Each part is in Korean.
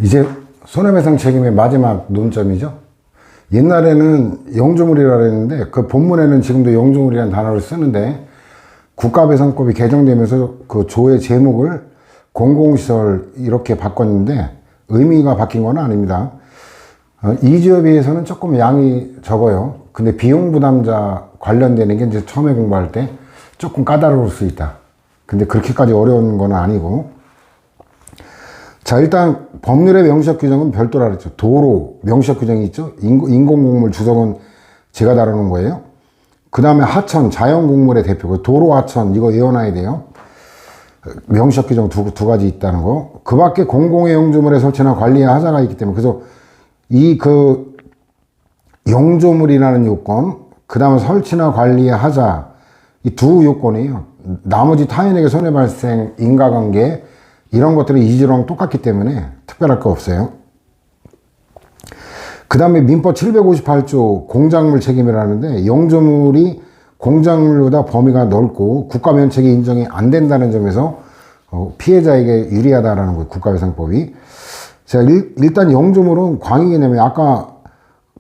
이제 손해배상 책임의 마지막 논점이죠. 옛날에는 영주물이라 그랬는데 그 본문에는 지금도 영주물이라는 단어를 쓰는데 국가배상법이 개정되면서 그 조의 제목을 공공시설 이렇게 바꿨는데 의미가 바뀐 건 아닙니다. 이주에 비해서는 조금 양이 적어요. 근데 비용 부담자 관련되는 게 이제 처음에 공부할 때 조금 까다로울 수 있다. 근데 그렇게까지 어려운 건 아니고. 자, 일단 법률의 명시적 규정은 별도라 그랬죠. 도로 명시적 규정이 있죠. 인공곡물 주석은 제가 다루는 거예요. 그 다음에 하천, 자연곡물의 대표, 도로 하천, 이거 외워놔야 돼요. 명시적 규정 두 가지 있다는 거. 그 밖에 공공의 영주물의 설치나 관리의 하자가 있기 때문에, 그래서 영조물이라는 요건, 그 다음에 설치나 관리의 하자, 이 두 요건이에요. 나머지 타인에게 손해발생, 인과관계, 이런 것들이 이주랑 똑같기 때문에 특별할 거 없어요. 그 다음에 민법 758조 공작물 책임이라는데, 영조물이 공작물보다 범위가 넓고 국가면책이 인정이 안 된다는 점에서 피해자에게 유리하다라는 거예요, 국가배상법이. 자, 일단 영조물은 광의 개념이 아까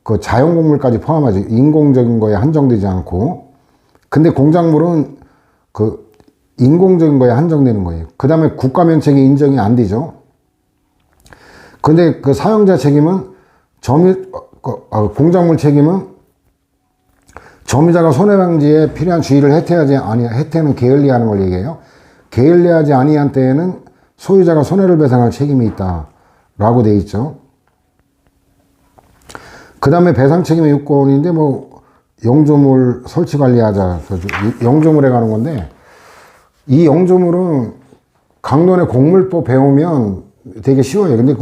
그 자연곡물까지 포함하죠. 인공적인 거에 한정되지 않고. 근데 공작물은 그 인공적인 거에 한정되는 거예요. 그 다음에 국가면책이 인정이 안 되죠. 근데 그 사용자 책임은 공작물 책임은 점유자가 손해방지에 필요한 주의를 해태는 게을리하는 걸 얘기해요. 게을리하지 아니한 때에는 소유자가 손해를 배상할 책임이 있다라고 돼 있죠. 그 다음에 배상 책임의 요건인데 영조물 설치 관리하자. 영조물에 가는 건데, 이 영조물은 강론의 곡물법 배우면 되게 쉬워요. 근데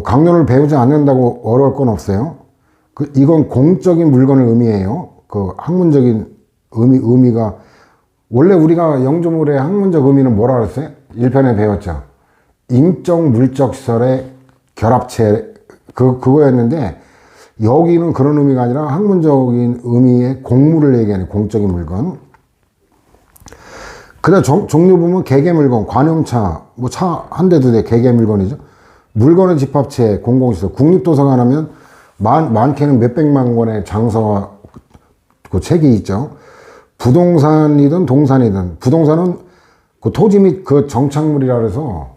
강론을 배우지 않는다고 어려울 건 없어요. 이건 공적인 물건을 의미해요. 그 학문적인 의미가, 원래 우리가 영조물의 학문적 의미는 뭐라 그랬어요? 1편에 배웠죠. 인적 물적 시설의 결합체, 그거였는데, 여기는 그런 의미가 아니라 학문적인 의미의 곡물을 얘기하는 공적인 물건. 그 다음 종류 보면 개개물건, 관용차, 차 한 대 두 대 개개물건이죠. 물건의 집합체, 공공시설, 국립도서관 하면 많게는 몇백만 권의 장서와 그 책이 있죠. 부동산이든 동산이든, 부동산은 그 토지 및 그 정착물이라 그래서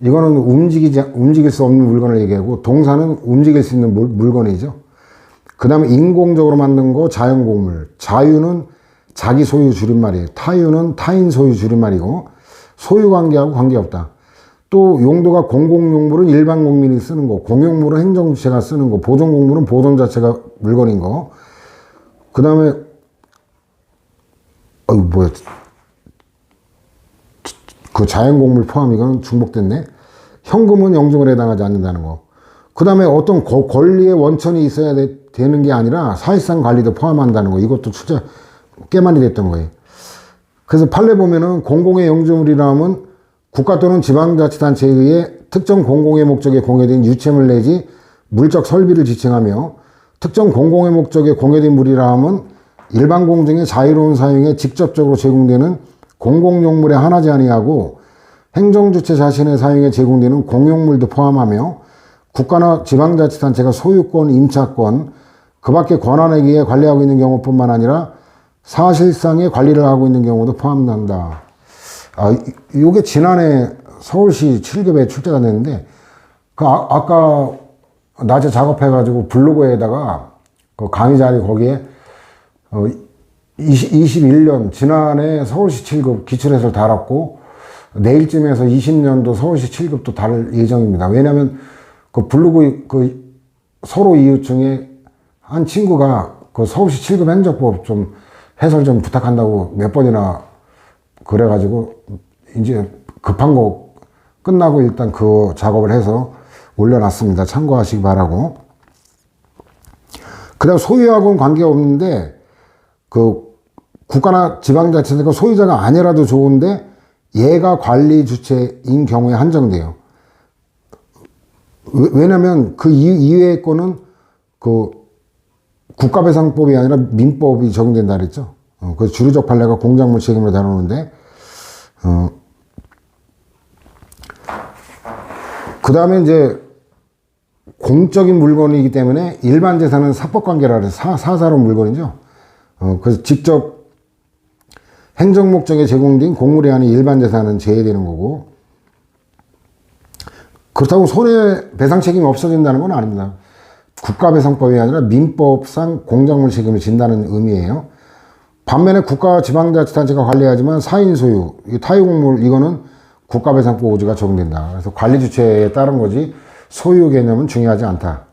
이거는 움직일 수 없는 물건을 얘기하고, 동산은 움직일 수 있는 물건이죠. 그 다음에 인공적으로 만든 거 자연곡물, 자유는 자기 소유 줄임말이에요. 타유는 타인 소유 줄임말이고, 소유관계하고 관계없다. 또 용도가 공공용물은 일반 국민이 쓰는 거, 공용물은 행정주체가 쓰는 거, 보존공물은 보존 자체가 물건인 거. 그 다음에 그 자연곡물 포함, 이거는 중복됐네. 현금은 영주물에 해당하지 않는다는 거. 그 다음에 어떤 권리의 원천이 있어야 되는 게 아니라 사실상 관리도 포함한다는 거. 이것도 진짜 꽤 많이 됐던 거예요. 그래서 판례 보면은 공공의 영주물이라면 국가 또는 지방자치단체에 의해 특정 공공의 목적에 공여된 유체물 내지 물적 설비를 지칭하며, 특정 공공의 목적에 공여된 물이라 하면 일반 공중의 자유로운 사용에 직접적으로 제공되는 공공용물에 한하지 아니하고, 행정주체 자신의 사용에 제공되는 공용물도 포함하며, 국가나 지방자치단체가 소유권, 임차권, 그 밖의 권한에 의해 관리하고 있는 경우뿐만 아니라 사실상의 관리를 하고 있는 경우도 포함된다. 이게 지난해 서울시 7급에 출제가 됐는데, 아까 낮에 작업해가지고 블로그에다가 그 강의 자리 거기에 21년 지난해 서울시 7급 기출해서 달았고, 내일쯤에서 20년도 서울시 7급도 달 예정입니다. 왜냐면 그 블로그 서로 이웃 중에 한 친구가 그 서울시 7급 행정법 좀 해설 좀 부탁한다고 몇 번이나 그래가지고 이제 급한 거 끝나고 일단 그 작업을 해서 올려놨습니다. 참고하시기 바라고. 그 다음 소유하고는 관계없는데, 그 국가나 지방자치가 소유자가 아니라도 좋은데 얘가 관리 주체인 경우에 한정돼요. 왜냐면 그 이외의 거는 그 국가배상법이 아니라 민법이 적용된다 그랬죠. 그래서 주류적 판례가 공작물 책임을 다루는데, 그 그 다음에 이제 공적인 물건이기 때문에 일반 재산은 사법관계라 해서 사사로운 물건이죠. 그래서 직접 행정 목적에 제공된 공물이 아닌 일반 재산은 제외되는 거고, 그렇다고 손해배상 책임이 없어진다는 건 아닙니다. 국가배상법이 아니라 민법상 공작물 책임을 진다는 의미예요. 반면에 국가지방자치단체가 관리하지만 4인 소유, 타유공물, 이거는 국가배상법 5조가 적용된다. 그래서 관리주체에 따른 거지 소유 개념은 중요하지 않다.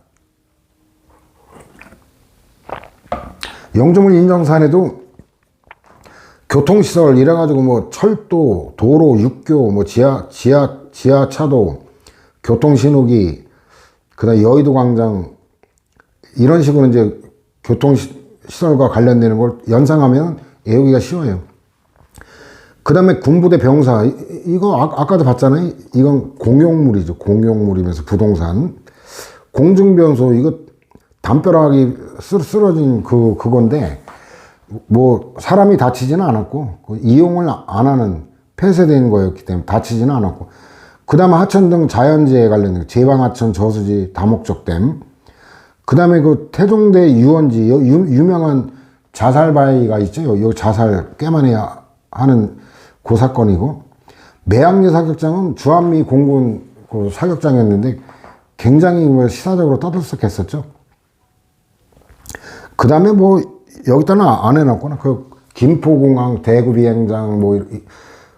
영주물 인정사안에도 교통시설 이래가지고 뭐 철도, 도로, 육교, 뭐 지하차도, 교통신호기, 그 다음에 여의도 광장, 이런 식으로 이제 교통시설과 관련되는 걸 연상하면 외우기가 쉬워요. 그 다음에 군부대 병사, 이거 아까도 봤잖아요. 이건 공용물이죠. 공용물이면서 부동산. 공중변소, 이거 담벼락이 쓰러진 그건데, 뭐 사람이 다치지는 않았고, 이용을 안 하는 폐쇄된 거였기 때문에 다치지는 않았고, 그 다음에 하천 등 자연재해 관련된 제방하천, 저수지, 다목적댐, 그 다음에 그 태종대 유원지, 유명한 자살바위가 있죠. 요 자살 꽤 많이 하는 그 사건이고, 매학리 사격장은 주한미 공군 그 사격장이었는데 굉장히 시사적으로 떠들썩했었죠. 그 다음에 뭐 여기다는 안 해놨구나. 그 김포공항, 대구 비행장, 뭐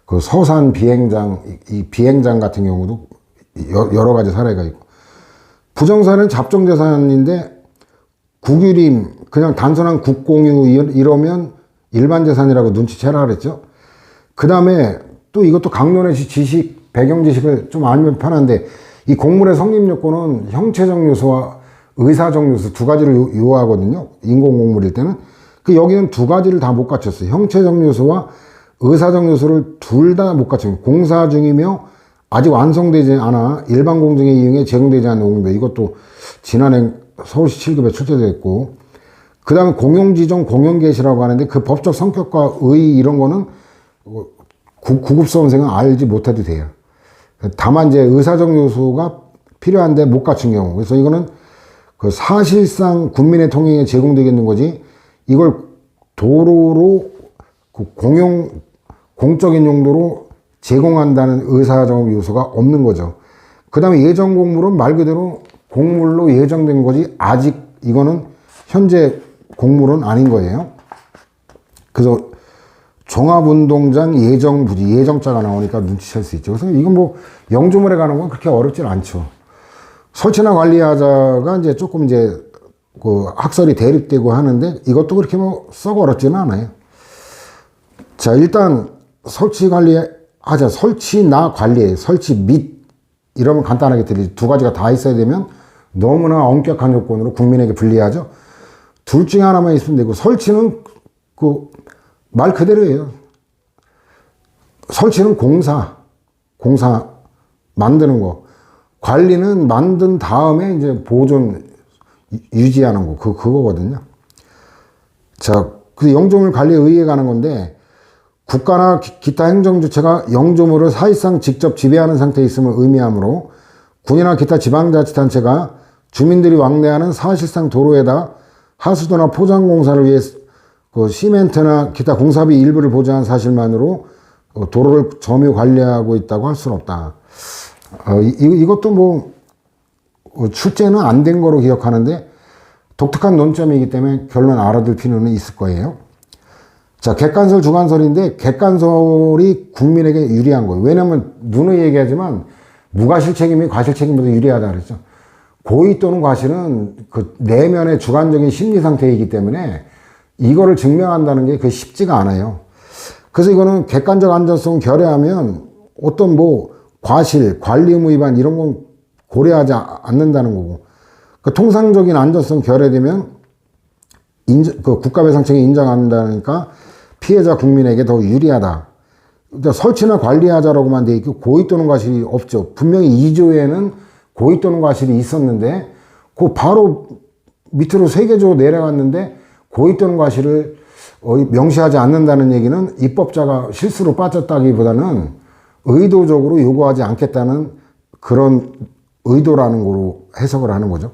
그 서산 비행장, 이 비행장 같은 경우도 여러 가지 사례가 있고, 부정사는 잡종재산인데 국유림, 그냥 단순한 국공유 이러면 일반 재산이라고 눈치채라 그랬죠. 그 다음에 또 이것도 강론의 지식, 배경 지식을 좀 알면 편한데, 이 공물의 성립 요건은 형체적 요소와 의사적 요소 두 가지를 요하거든요. 인공공물일 때는. 여기는 두 가지를 다 못 갖췄어요. 형체적 요소와 의사적 요소를 둘 다 못 갖춘, 공사 중이며 아직 완성되지 않아 일반 공정에 이용해 제공되지 않는 공무입니다. 이것도 지난해 서울시 7급에 출제됐고, 그 다음에 공용지정, 공용개시라고 하는데 그 법적 성격과 의의 이런 거는 구급 수험생은 알지 못해도 돼요. 다만 이제 의사적 요소가 필요한데 못 갖춘 경우, 그래서 이거는 그 사실상 국민의 통행에 제공되겠는 거지, 이걸 도로로 그 공적인 용도로 제공한다는 의사적 요소가 없는 거죠. 그 다음에 예정 공물은 말 그대로 공물로 예정된 거지, 아직 이거는 현재 공물은 아닌 거예요. 그래서 종합운동장 예정부지, 예정자가 나오니까 눈치챌 수 있죠. 그래서 이건 뭐 영주물에 가는 건 그렇게 어렵진 않죠. 설치나 관리하자가 이제 조금 이제 그 학설이 대립되고 하는데, 이것도 그렇게 뭐 썩 어렵지는 않아요. 자, 일단 설치 관리하자, 설치나 관리, 설치 및 이러면 간단하게 들리죠. 두 가지가 다 있어야 되면 너무나 엄격한 요건으로 국민에게 불리하죠. 둘 중에 하나만 있으면 되고, 설치는 그 말 그대로예요. 설치는 공사 만드는 거, 관리는 만든 다음에 이제 보존 유지하는 거, 그거거든요. 자, 그 영주물 관리에 의해가는 건데, 국가나 기타 행정주체가 영주물을 사실상 직접 지배하는 상태에 있음을 의미하므로, 군이나 기타 지방자치단체가 주민들이 왕래하는 사실상 도로에다 하수도나 포장공사를 위해 그 시멘트나 기타 공사비 일부를 보조한 사실만으로 도로를 점유 관리하고 있다고 할 수는 없다. 이것도 뭐 출제는 안 된 거로 기억하는데 독특한 논점이기 때문에 결론 알아둘 필요는 있을 거예요. 자, 객관설, 주관설인데 객관설이 국민에게 유리한 거예요. 왜냐면 누누이 얘기하지만 무과실 책임이 과실 책임보다 유리하다 그랬죠. 고의 또는 과실은 그 내면의 주관적인 심리 상태이기 때문에 이거를 증명한다는 게 쉽지가 않아요. 그래서 이거는 객관적 안전성 결여하면 어떤 뭐 과실, 관리 의무 위반 이런 건 고려하지 않는다는 거고, 그 통상적인 안전성 결여되면 그 국가배상청이 인정한다니까 피해자 국민에게 더 유리하다. 그러니까 설치나 관리하자라고만 돼 있고 고의 또는 과실이 없죠. 분명히 2조에는 고의 또는 과실이 있었는데 그 바로 밑으로 세계적으로 내려갔는데 고의 또는 과실을 명시하지 않는다는 얘기는 입법자가 실수로 빠졌다기보다는 의도적으로 요구하지 않겠다는 그런 의도라는 거로 해석을 하는 거죠.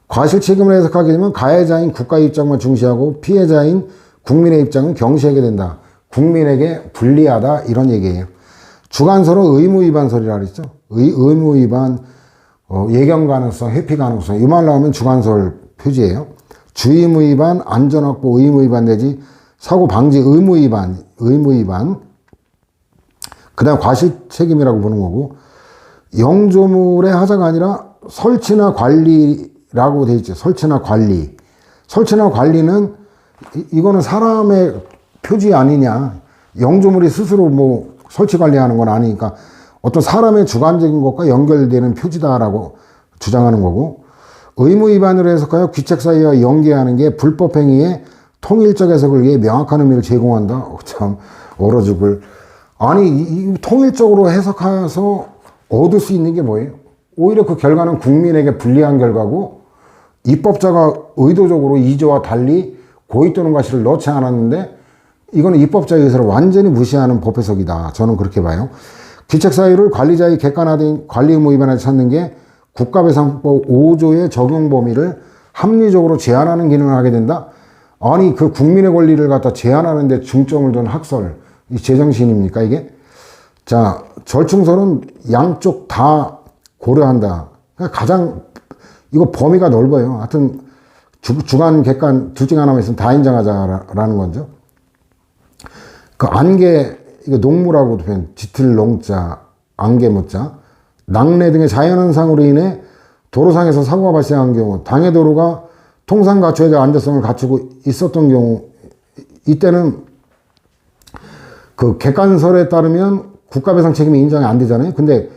과실 책임을 해석하게 되면 가해자인 국가의 입장만 중시하고 피해자인 국민의 입장은 경시하게 된다. 국민에게 불리하다 이런 얘기예요. 주관설은 의무위반설이라 그랬죠. 의무위반, 예견 가능성, 회피 가능성 이 말 나오면 주관설 표지예요. 주의무위반, 안전확보 의무위반 내지 사고 방지 의무위반 그 다음 과실 책임이라고 보는 거고 영조물의 하자가 아니라 설치나 관리라고 돼 있죠. 설치나 관리는 이거는 사람의 표지 아니냐. 영조물이 스스로 뭐 설치 관리하는 건 아니니까 어떤 사람의 주관적인 것과 연결되는 표지다라고 주장하는 거고 의무 위반으로 해석하여 귀책 사유와 연계하는 게 불법 행위의 통일적 해석을 위해 명확한 의미를 제공한다. 참 얼어 죽을. 아니 이 통일적으로 해석해서 얻을 수 있는 게 뭐예요? 오히려 그 결과는 국민에게 불리한 결과고 입법자가 의도적으로 이조와 달리 고의 또는 과실을 넣지 않았는데 이거는 입법자의 의사를 완전히 무시하는 법 해석이다. 저는 그렇게 봐요. 귀책 사유를 관리자의 객관화된 관리 의무 위반을 찾는 게 국가배상법 5조의 적용 범위를 합리적으로 제한하는 기능을 하게 된다. 아니 그 국민의 권리를 갖다 제한하는 데 중점을 둔 학설 이 제정신입니까 이게? 자 절충설은 양쪽 다 고려한다. 그러니까 가장 이거 범위가 넓어요. 하여튼 주관 객관 둘 중에 하나만 있으면 다 인정하자라는 거죠. 그 안개 이거 농무라고도 표현 짙을 농자 안개 무자 낙뢰 등의 자연현상으로 인해 도로상에서 사고가 발생한 경우 당해 도로가 통상 갖춰야 될 안전성을 갖추고 있었던 경우 이때는 그 객관설에 따르면 국가배상 책임이 인정이 안 되잖아요. 근데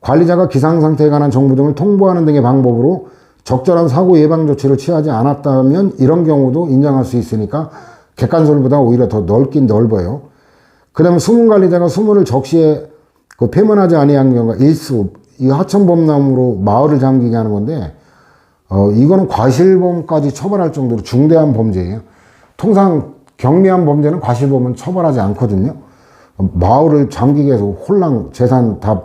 관리자가 기상 상태에 관한 정보 등을 통보하는 등의 방법으로 적절한 사고 예방 조치를 취하지 않았다면 이런 경우도 인정할 수 있으니까 객관설보다 오히려 더 넓긴 넓어요. 그 다음에 수문관리자가 수문을 적시에 그 폐문하지 아니한 경우가 일수, 이 하천범람으로 마을을 잠기게 하는 건데, 이거는 과실범까지 처벌할 정도로 중대한 범죄예요. 통상 경미한 범죄는 과실범은 처벌하지 않거든요. 마을을 잠기게 해서 홀랑 재산 다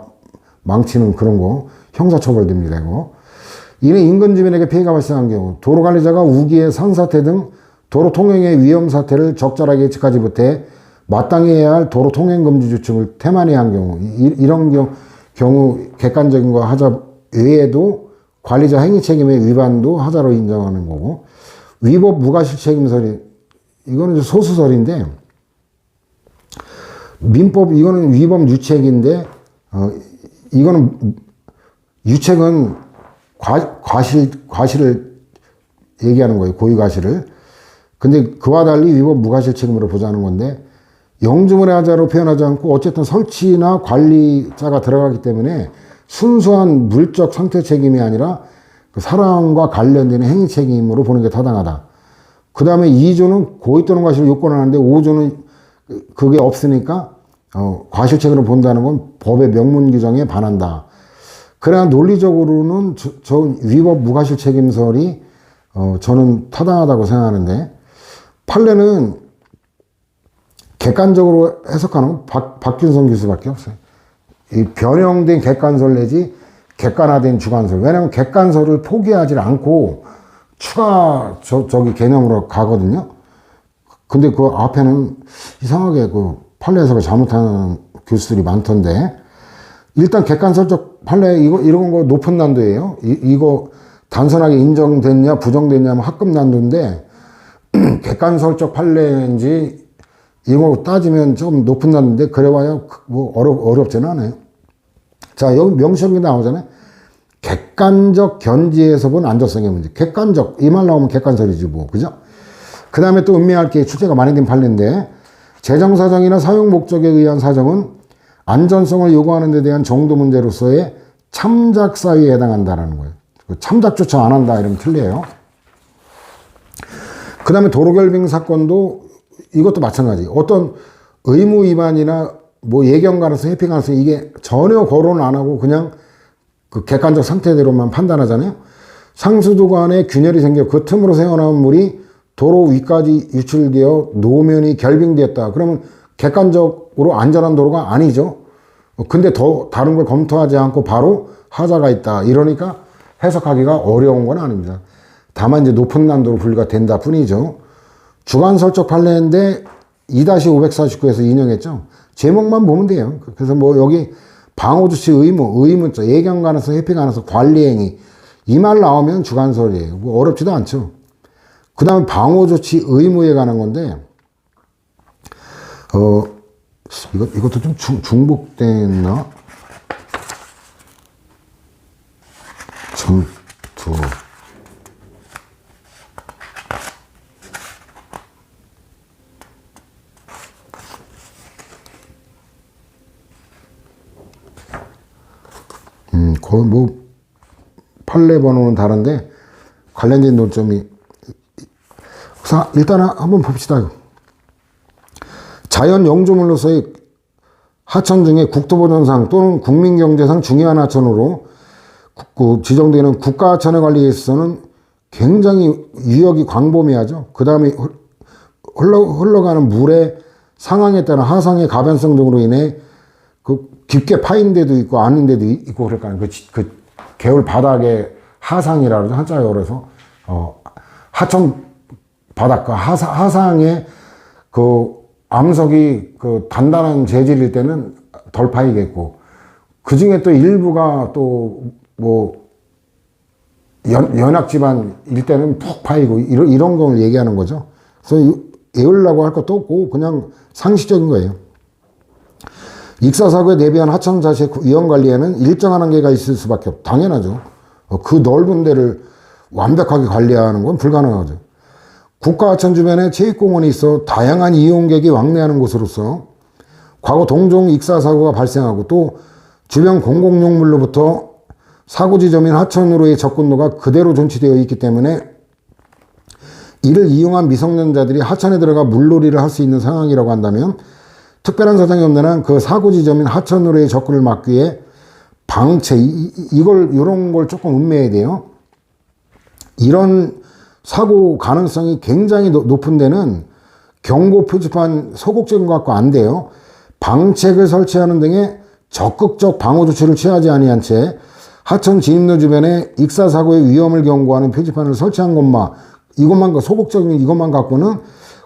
망치는 그런 거 형사처벌됩니다. 이거. 이는 인근 주민에게 피해가 발생한 경우 도로관리자가 우기의 산사태 등 도로 통행의 위험 사태를 적절하게 예측하지 못해 마땅히 해야 할 도로 통행 금지 조치를 태만히 한 경우 이런 경우 객관적인 거 하자 외에도 관리자 행위 책임의 위반도 하자로 인정하는 거고 위법 무과실 책임설이 이거는 소수설인데 민법 이거는 위법 유책인데 이거는 유책은 과실을 얘기하는 거예요. 고의 과실을. 근데 그와 달리 위법 무과실 책임으로 보자는 건데 영주물의 하자로 표현하지 않고 어쨌든 설치나 관리자가 들어가기 때문에 순수한 물적 상태 책임이 아니라 그 사람과 관련되는 행위 책임으로 보는 게 타당하다. 그 다음에 2조는 고의 또는 과실을 요건하는데 5조는 그게 없으니까 과실 책임으로 본다는 건 법의 명문 규정에 반한다. 그래야 논리적으로는 저 위법 무과실 책임설이 저는 타당하다고 생각하는데 판례는 객관적으로 해석하는 박균성 교수밖에 없어요. 이 변형된 객관설 내지 객관화된 주관설. 왜냐하면 객관설을 포기하지 않고 추가 저기 개념으로 가거든요. 근데 그 앞에는 이상하게 그 판례 해석을 잘못하는 교수들이 많던데 일단 객관설적 판례 이런 거 높은 난도예요. 이거 단순하게 인정됐냐 부정됐냐 하면 합급 난도인데 객관설적 판례인지 이거 따지면 좀 높은 난도인데 그래봐야 뭐 어렵지는 않아요. 자 여기 명시한 게 나오잖아요. 객관적 견지 해석은 안전성의 문제. 객관적 이 말 나오면 객관설이지 뭐 그죠? 그 다음에 또 음미할 게 출제가 많이 된 판례인데 재정사정이나 사용 목적에 의한 사정은 안전성을 요구하는 데 대한 정도 문제로서의 참작 사유에 해당한다라는 거예요. 참작조차 안 한다 이러면 틀려요. 그 다음에 도로결빙 사건도 이것도 마찬가지. 어떤 의무 위반이나 뭐 예견 가능성, 회피 가능성 이게 전혀 거론을 안 하고 그냥 그 객관적 상태대로만 판단하잖아요. 상수도관에 균열이 생겨 그 틈으로 새어나온 물이 도로 위까지 유출되어 노면이 결빙되었다. 그러면 객관적으로 안전한 도로가 아니죠. 근데 더 다른 걸 검토하지 않고 바로 하자가 있다. 이러니까 해석하기가 어려운 건 아닙니다. 다만 이제 높은 난도로 분류가 된다 뿐이죠. 주관 설적 판례인데 2-549에서 인용했죠. 제목만 보면 돼요. 그래서 뭐 여기 방호조치 의무, 의무자, 예견 가능성, 회피 가능성, 관리행위 이 말 나오면 주관설이에요. 뭐 어렵지도 않죠. 그 다음에 방호조치 의무에 관한 건데 이것도 좀 중복됐나? 전투 거의 뭐 판례 번호는 다른데 관련된 논점이 일단 한번 봅시다. 자연 영조물로서의 하천 중에 국토보전상 또는 국민경제상 중요한 하천으로 지정되는 국가하천의 관리에 있어서는 굉장히 유역이 광범위하죠. 그 다음에 흘러가는 물의 상황에 따른 하상의 가변성 등으로 인해 그 깊게 파인 데도 있고 아닌 데도 있고 그럴까요. 그 개울 바닥에 하상이라 그러죠. 한자로 그래서 하천 바닷가 하상에 그 암석이 그 단단한 재질일 때는 덜 파이겠고 그 중에 또 일부가 또 뭐 연약지반일 때는 푹 파이고 이런 걸 얘기하는 거죠. 그래서 애우려고 할 것도 없고 그냥 상식적인 거예요. 익사사고에 대비한 하천 자체 위험관리에는 일정한 한계가 있을 수밖에 없고 당연하죠. 그 넓은 데를 완벽하게 관리하는 건 불가능하죠. 국가하천 주변에 체육공원이 있어 다양한 이용객이 왕래하는 곳으로서 과거 동종 익사사고가 발생하고 또 주변 공공용물로부터 사고지점인 하천으로의 접근로가 그대로 존치되어 있기 때문에 이를 이용한 미성년자들이 하천에 들어가 물놀이를 할 수 있는 상황이라고 한다면 특별한 사정이 없는 한 그 사고지점인 하천으로의 접근을 막기 위해 방체, 이런 걸 조금 음미해야 돼요. 이런 사고 가능성이 굉장히 높은 데는 경고 표지판 소극적인 것 같고 안 돼요. 방책을 설치하는 등의 적극적 방호 조치를 취하지 아니한 채 하천 진입로 주변에 익사사고의 위험을 경고하는 표지판을 설치한 이것만 소극적인 이것만 갖고는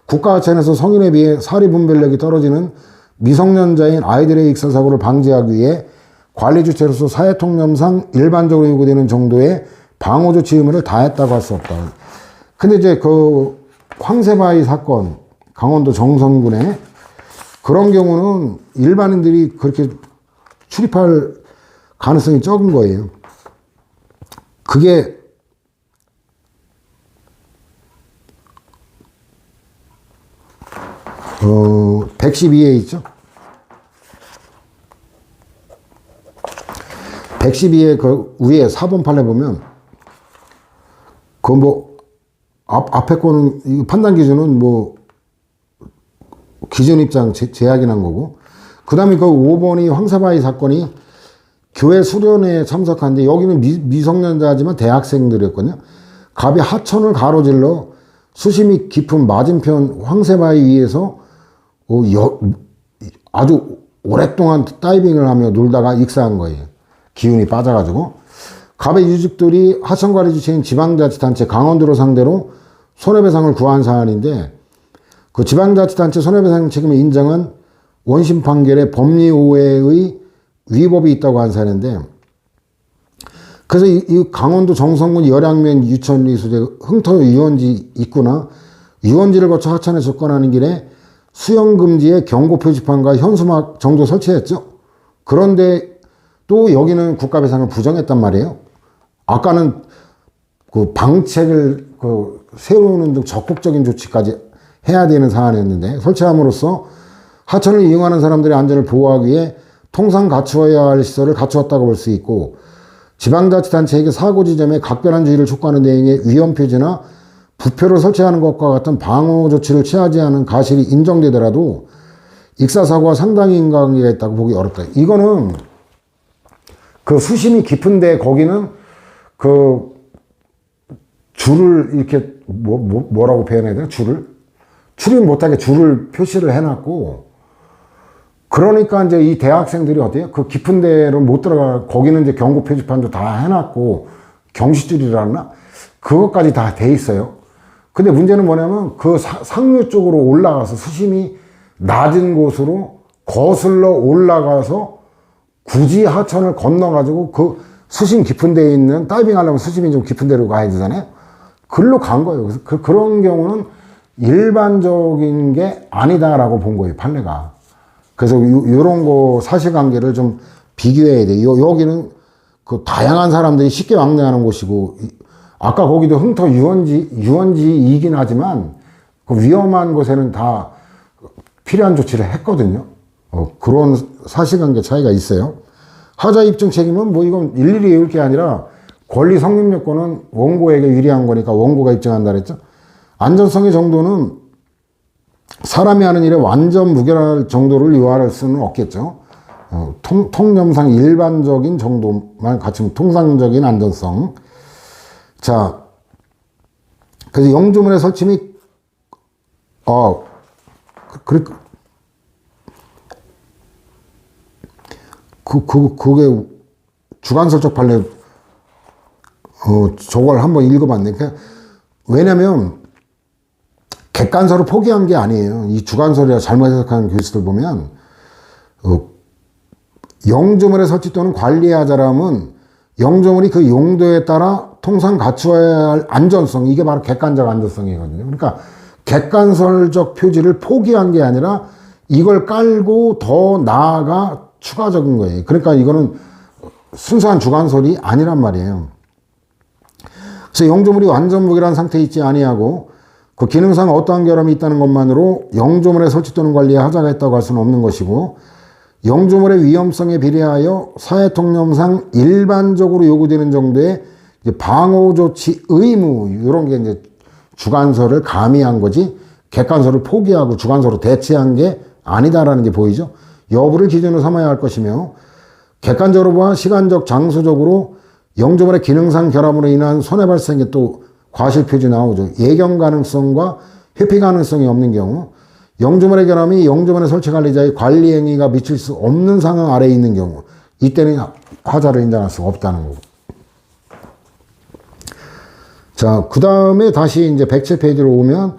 국가하천에서 성인에 비해 사리 분별력이 떨어지는 미성년자인 아이들의 익사사고를 방지하기 위해 관리 주체로서 사회통념상 일반적으로 요구되는 정도의 방호 조치 의무를 다했다고 할 수 없다. 근데 이제 그 황새바위 사건, 강원도 정선군에 그런 경우는 일반인들이 그렇게 출입할 가능성이 적은 거예요. 그게 112에 있죠. 112에 그 위에 4번 판례 보면 그 뭐 앞에 거는 판단 기준은 뭐 기준 입장 제약이 난 거고 그 다음에 그 5번이 황사바위 사건이 교회 수련회에 참석하는데 여기는 미성년자지만 대학생들이었거든요. 갑이 하천을 가로질러 수심이 깊은 맞은편 황새바위 위에서 아주 오랫동안 다이빙을 하며 놀다가 익사한 거예요. 기운이 빠져가지고. 갑의 유족들이 하천관리 주체인 지방자치단체 강원도를 상대로 손해배상을 구한 사안인데 그 지방자치단체 손해배상 책임을 인정한 원심 판결에 법리오해의 위법이 있다고 한 사례인데 그래서 이 강원도 정선군 열양면 유천리 소재 흥터 유원지 입구나 유원지를 거쳐 하천에 접근하는 길에 수영금지에 경고 표지판과 현수막 정도 설치했죠. 그런데 또 여기는 국가배상을 부정했단 말이에요. 아까는 그 방책을 세우는 등 적극적인 조치까지 해야 되는 사안이었는데 설치함으로써 하천을 이용하는 사람들의 안전을 보호하기 위해 통상 갖추어야 할 시설을 갖추었다고 볼 수 있고 지방자치단체에게 사고지점에 각별한 주의를 촉구하는 내용의 위험표지나 부표를 설치하는 것과 같은 방호 조치를 취하지 않은 가실이 인정되더라도 익사사고와 상당히 인과관계가 있다고 보기 어렵다. 이거는 그 수심이 깊은데 거기는 그 줄을 이렇게 뭐라고 표현해야 되나? 줄을 출입 못하게 줄을 표시를 해놨고 그러니까 이제 이 대학생들이 어때요? 그 깊은 데로 못 들어가, 거기는 이제 경고 표지판도 다 해놨고, 경시줄이라나? 그것까지 다 돼 있어요. 근데 문제는 뭐냐면 그 상류 쪽으로 올라가서 수심이 낮은 곳으로 거슬러 올라가서 굳이 하천을 건너가지고 그 수심 깊은 데에 있는, 다이빙 하려면 수심이 좀 깊은 데로 가야 되잖아요. 글로 간 거예요. 그래서 그런 경우는 일반적인 게 아니다라고 본 거예요, 판례가. 그래서 요런 거 사실관계를 좀 비교해야 돼요. 여기는 그 다양한 사람들이 쉽게 왕래하는 곳이고, 아까 거기도 흥터 유원지이긴 하지만 그 위험한 곳에는 다 필요한 조치를 했거든요. 그런 사실관계 차이가 있어요. 하자 입증 책임은 뭐 이건 일일이 외울 게 아니라 권리 성립 요건은 원고에게 유리한 거니까 원고가 입증한다 그랬죠. 안전성의 정도는 사람이 하는 일에 완전 무결할 정도를 요할 수는 없겠죠. 통념상 일반적인 정도만 갖추면 통상적인 안전성. 자, 그래서 영주문의 설치 및, 그게 주관설적 판례, 저걸 한번 읽어봤네. 왜냐면, 객관서를 포기한 게 아니에요. 이 주관설이라 잘못 해석하는 교수들 보면, 영주물의 설치 또는 관리하자람은 영주물이 그 용도에 따라 통상 갖추어야 할 안전성, 이게 바로 객관적 안전성이거든요. 그러니까 객관설적 표지를 포기한 게 아니라 이걸 깔고 더 나아가 추가적인 거예요. 그러니까 이거는 순수한 주관설이 아니란 말이에요. 그래서 영주물이 완전 무결한 상태에 있지 아니하고 그 기능상 어떠한 결함이 있다는 것만으로 영주물의 설치 또는 관리에 하자가 있다고 할 수는 없는 것이고, 영주물의 위험성에 비례하여 사회통념상 일반적으로 요구되는 정도의 방호조치 의무, 이런 게 이제 주관설을 가미한 거지, 객관설을 포기하고 주관설로 대체한 게 아니다라는 게 보이죠. 여부를 기준으로 삼아야 할 것이며, 객관적으로와 시간적, 장소적으로 영주물의 기능상 결함으로 인한 손해 발생에 또 과실표지 나오죠. 예견 가능성과 회피 가능성이 없는 경우, 영주물의 결함이 영주물의 설치 관리자의 관리 행위가 미칠 수 없는 상황 아래에 있는 경우, 이때는 하자를 인정할 수가 없다는 거고. 자, 그 다음에 다시 이제 107페이지로 오면,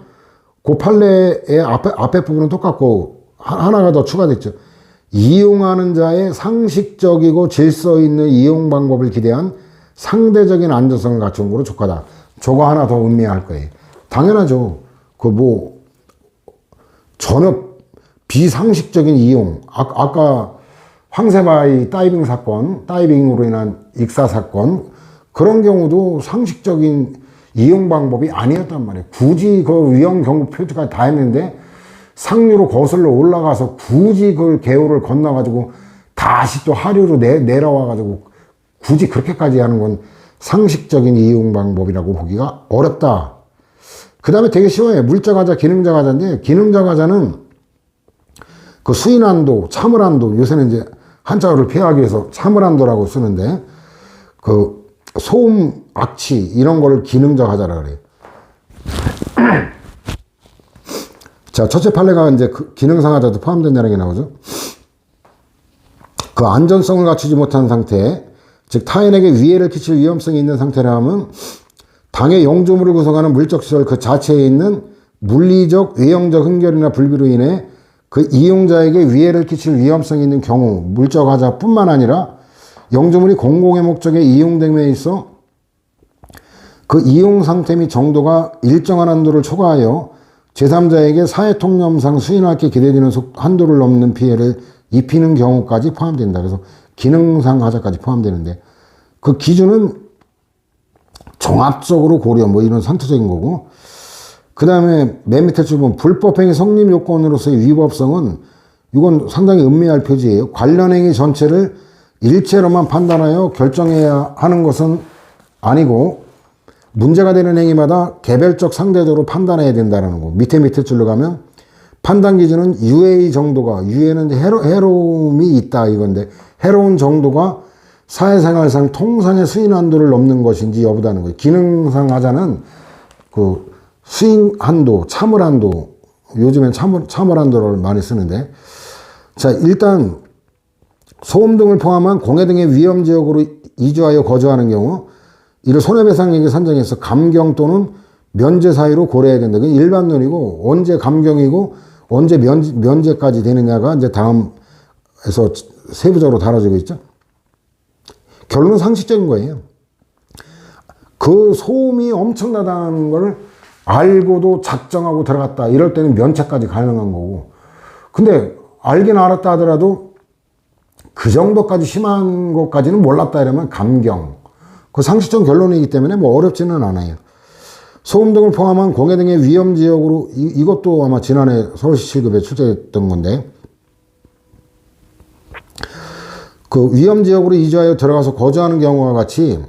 그 판례의 앞에 부분은 똑같고, 하나가 더 추가됐죠. 이용하는 자의 상식적이고 질서 있는 이용 방법을 기대한 상대적인 안전성을 갖춘 거로 족하다. 저거 하나 더 음미할 거예요. 당연하죠. 전혀 비상식적인 이용. 아까 황새바위 다이빙 사건, 다이빙으로 인한 익사 사건, 그런 경우도 상식적인 이용 방법이 아니었단 말이에요. 굳이 그 위험 경고 표지까지 다 했는데 상류로 거슬러 올라가서 굳이 그 개울을 건너가지고 다시 또 하류로 내려와가지고 굳이 그렇게까지 하는 건 상식적인 이용 방법이라고 보기가 어렵다. 그 다음에 되게 쉬워요. 물자 가자, 기능자 가자인데, 기능자 가자는 그 수인한도, 참을한도, 요새는 이제 한자어를 피하기 위해서 참을한도라고 쓰는데, 그 소음, 악취, 이런 걸 기능자 가자라 그래요. 자, 첫째 판례가 이제 그 기능상 하자도 포함된다는 게 나오죠. 그 안전성을 갖추지 못한 상태, 즉 타인에게 위해를 끼칠 위험성이 있는 상태라면 당의 영주물을 구성하는 물적시설 그 자체에 있는 물리적, 외형적 흥결이나 불비로 인해 그 이용자에게 위해를 끼칠 위험성이 있는 경우, 물적 하자뿐만 아니라 영주물이 공공의 목적에 이용됨에 있어 그 이용 상태 및 정도가 일정한 한도를 초과하여 제3자에게 사회통념상 수인할 게 기대되는 한도를 넘는 피해를 입히는 경우까지 포함된다. 그래서 기능상 하자까지 포함되는데, 그 기준은 종합적으로 고려, 뭐 이런 선투적인 거고, 그 다음에 맨 밑에 줄 보면 불법행위 성립 요건으로서의 위법성은, 이건 상당히 음미할 표지예요. 관련 행위 전체를 일체로만 판단하여 결정해야 하는 것은 아니고, 문제가 되는 행위마다 개별적 상대적으로 판단해야 된다는 거. 밑에 줄로 가면 판단 기준은 유해의 정도가, 유해는 해로움이 있다 이건데, 해로운 정도가 사회생활상 통상의 수인 한도를 넘는 것인지 여부다는 거예요. 기능상 하자는 그 수인 한도, 참을 한도, 요즘엔 참을 한도를 많이 쓰는데, 자, 일단 소음 등을 포함한 공해 등의 위험 지역으로 이주하여 거주하는 경우 이를 손해배상액에 산정해서 감경 또는 면제 사유로 고려해야 된다. 그게 일반론이고 언제 감경이고 언제 면제까지 되느냐가 이제 다음에서 세부적으로 다뤄지고 있죠. 결론은 상식적인 거예요. 그 소음이 엄청나다는 걸 알고도 작정하고 들어갔다. 이럴 때는 면책까지 가능한 거고. 근데 알긴 알았다 하더라도 그 정도까지 심한 것까지는 몰랐다 이러면 감경. 그 상식적 결론이기 때문에 뭐 어렵지는 않아요. 소음 등을 포함한 공해 등의 위험 지역으로 이것도 아마 지난해 서울시 7급에 출제했던 건데 그 위험 지역으로 이주하여 들어가서 거주하는 경우와 같이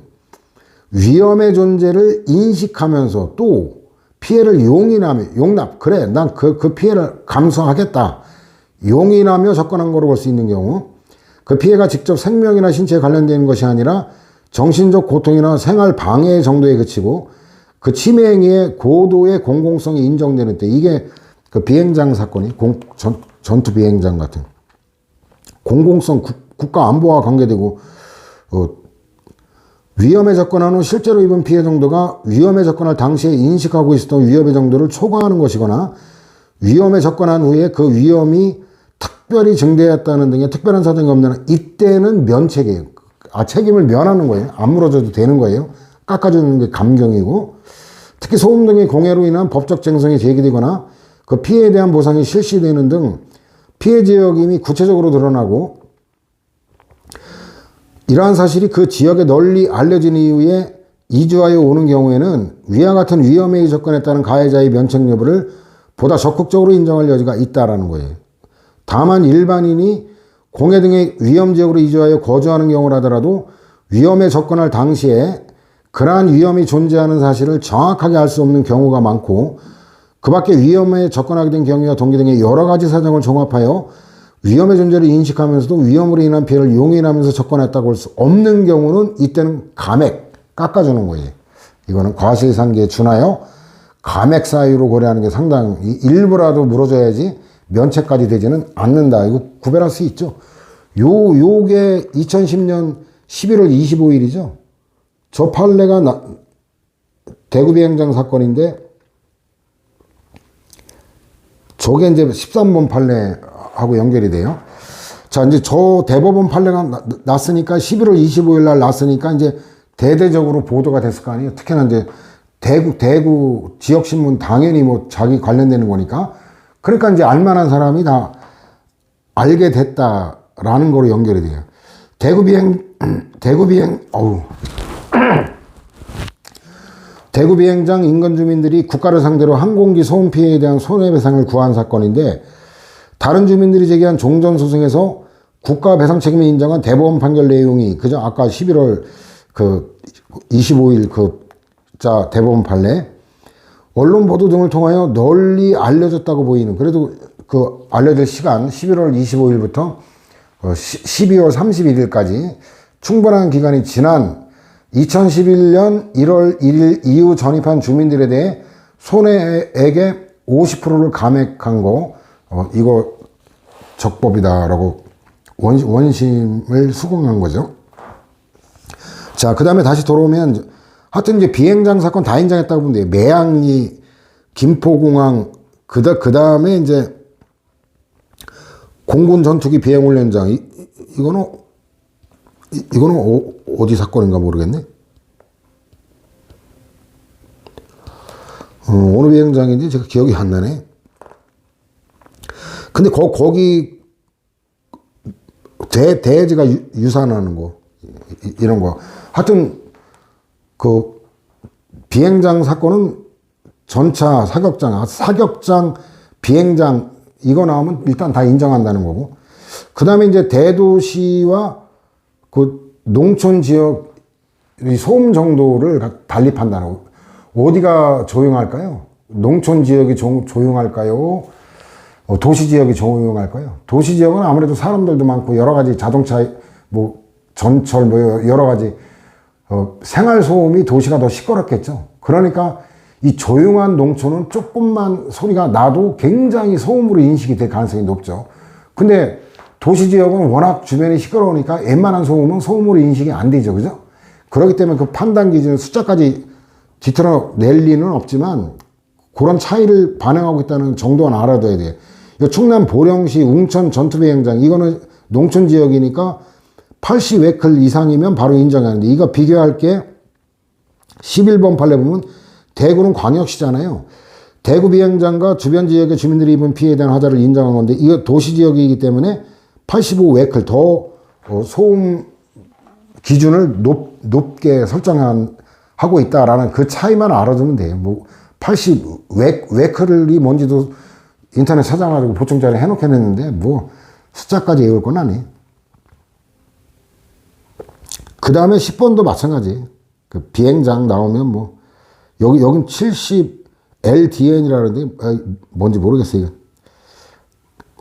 위험의 존재를 인식하면서 또 피해를 용납 그래 난 그 피해를 감수하겠다 용인하며 접근한 거로 볼 수 있는 경우 그 피해가 직접 생명이나 신체에 관련된 것이 아니라 정신적 고통이나 생활 방해 정도에 그치고 그 침해 행위의 고도의 공공성이 인정되는 때 이게 그 비행장 사건이 전투 비행장 같은 공공성 국가 안보와 관계되고 위험에 접근한 후 실제로 입은 피해 정도가 위험에 접근할 당시에 인식하고 있었던 위험의 정도를 초과하는 것이거나 위험에 접근한 후에 그 위험이 특별히 증대했다는 등의 특별한 사정이 없는 한 이때는 면책이에요. 책임을 면하는 거예요. 안 물어줘도 되는 거예요. 깎아주는 게 감경이고 특히 소음 등의 공해로 인한 법적 쟁성이 제기되거나 그 피해에 대한 보상이 실시되는 등 피해 지역임이 구체적으로 드러나고 이러한 사실이 그 지역에 널리 알려진 이후에 이주하여 오는 경우에는 위와 같은 위험에 접근했다는 가해자의 면책 여부를 보다 적극적으로 인정할 여지가 있다라는 거예요. 다만 일반인이 공해 등의 위험 지역으로 이주하여 거주하는 경우라더라도 위험에 접근할 당시에 그러한 위험이 존재하는 사실을 정확하게 알 수 없는 경우가 많고 그 밖에 위험에 접근하게 된 경위와 동기 등의 여러 가지 사정을 종합하여 위험의 존재를 인식하면서도 위험으로 인한 피해를 용인하면서 접근했다고 볼 수 없는 경우는 이때는 감액, 깎아주는 거예요. 이거는 과실상계에 준하여 감액 사유로 고려하는 게 상당히 일부라도 물어줘야지 면책까지 되지는 않는다. 이거 구별할 수 있죠. 요게 2010년 11월 25일이죠. 저 판례가 대구 비행장 사건인데 저게 이제 13번 판례하고 연결이 돼요. 자, 이제 저 대법원 판례가 났으니까 11월 25일 날 났으니까 이제 대대적으로 보도가 됐을 거 아니에요. 특히나 이제 대구 지역신문 당연히 뭐 자기 관련되는 거니까. 그러니까 이제 알만한 사람이 다 알게 됐다라는 거로 연결이 돼요. 대구 비행장 인근 주민들이 국가를 상대로 항공기 소음 피해에 대한 손해배상을 구한 사건인데 다른 주민들이 제기한 종전소송에서 국가 배상 책임을 인정한 대법원 판결 내용이 그저 아까 11월 25일 대법원 판례 언론 보도 등을 통하여 널리 알려졌다고 보이는 그래도 그 알려질 시간 11월 25일부터 12월 31일까지 충분한 기간이 지난 2011년 1월 1일 이후 전입한 주민들에 대해 손해액의 50%를 감액한 거 이거 적법이다라고 원심을 수긍한 거죠. 자, 그 다음에 다시 돌아오면 하여튼 이제 비행장 사건 다 인정했다고 보면 돼요. 매양리, 김포공항, 그 다음에 이제 공군 전투기 비행훈련장, 이거는 어디 사건인가 모르겠네. 어느 비행장인지 제가 기억이 안 나네. 근데 거기 대지가 유산하는 거, 이런 거. 하여튼 그 비행장 사건은 전차, 사격장, 비행장 이거 나오면 일단 다 인정한다는 거고. 그 다음에 이제 대도시와 그 농촌 지역 소음 정도를 달리 판단하고 어디가 조용할까요? 농촌 지역이 조용할까요? 도시 지역이 조용할까요? 도시 지역은 아무래도 사람들도 많고 여러 가지 자동차, 전철, 여러 가지 생활 소음이 도시가 더 시끄럽겠죠. 그러니까 이 조용한 농촌은 조금만 소리가 나도 굉장히 소음으로 인식이 될 가능성이 높죠. 근데 도시 지역은 워낙 주변이 시끄러우니까 웬만한 소음은 소음으로 인식이 안 되죠. 그죠? 그렇기 때문에 그 판단 기준 숫자까지 뒤틀어 낼 리는 없지만 그런 차이를 반영하고 있다는 정도는 알아둬야 돼요. 충남 보령시 웅천 전투비행장, 이거는 농촌 지역이니까 80웨클 이상이면 바로 인정하는데, 이거 비교할 게 11번 판례 보면 대구는 광역시잖아요. 대구 비행장과 주변 지역의 주민들이 입은 피해에 대한 하자를 인정한 건데, 이거 도시 지역이기 때문에 85웨클 더 소음 기준을 높게 설정하고 있다라는 그 차이만 알아두면 돼요. 뭐 80웨클이 뭔지도 인터넷 찾아가지고 보충 자료 해놓겠는데 뭐 숫자까지 외울 건 아니에요. 그 다음에 10번도 마찬가지. 그 비행장 나오면 뭐 여긴 70 LDN이라는데 뭔지 모르겠어요.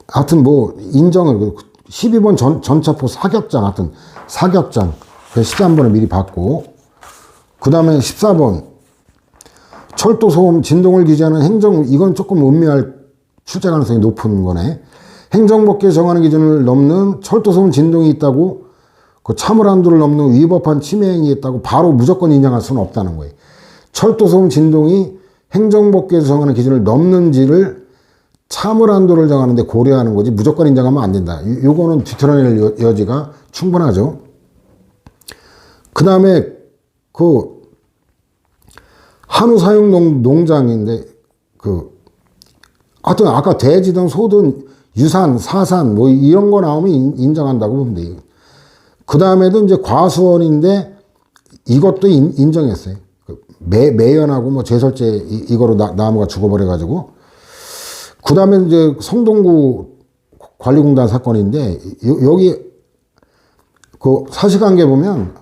하여튼 뭐 인정을 12번 전차포 사격장, 하여튼 사격장 시간번호 미리 받고, 그 다음에 14번 철도 소음 진동을 규제하는 행정, 이건 조금 음미할 출제 가능성이 높은 거네. 행정법규에 정하는 기준을 넘는 철도 소음 진동이 있다고 그 참을 한도를 넘는 위법한 침해 행위에 있다고 바로 무조건 인정할 수는 없다는 거예요. 철도 소음 진동이 행정법규에서 정하는 기준을 넘는지를 참을 한도를 정하는데 고려하는 거지 무조건 인정하면 안 된다. 요거는 뒤틀어낼 여지가 충분하죠. 그 다음에 그 한우 사육 농장인데 하여튼 아까 돼지든 소든 유산, 사산 뭐 이런 거 나오면 인정한다고 보면 돼요. 그 다음에도 이제 과수원인데 이것도 인정했어요. 매연하고 뭐 제설제 이거로 나무가 죽어버려가지고. 그 다음에 이제 성동구 관리공단 사건인데, 여기 그 사실관계 보면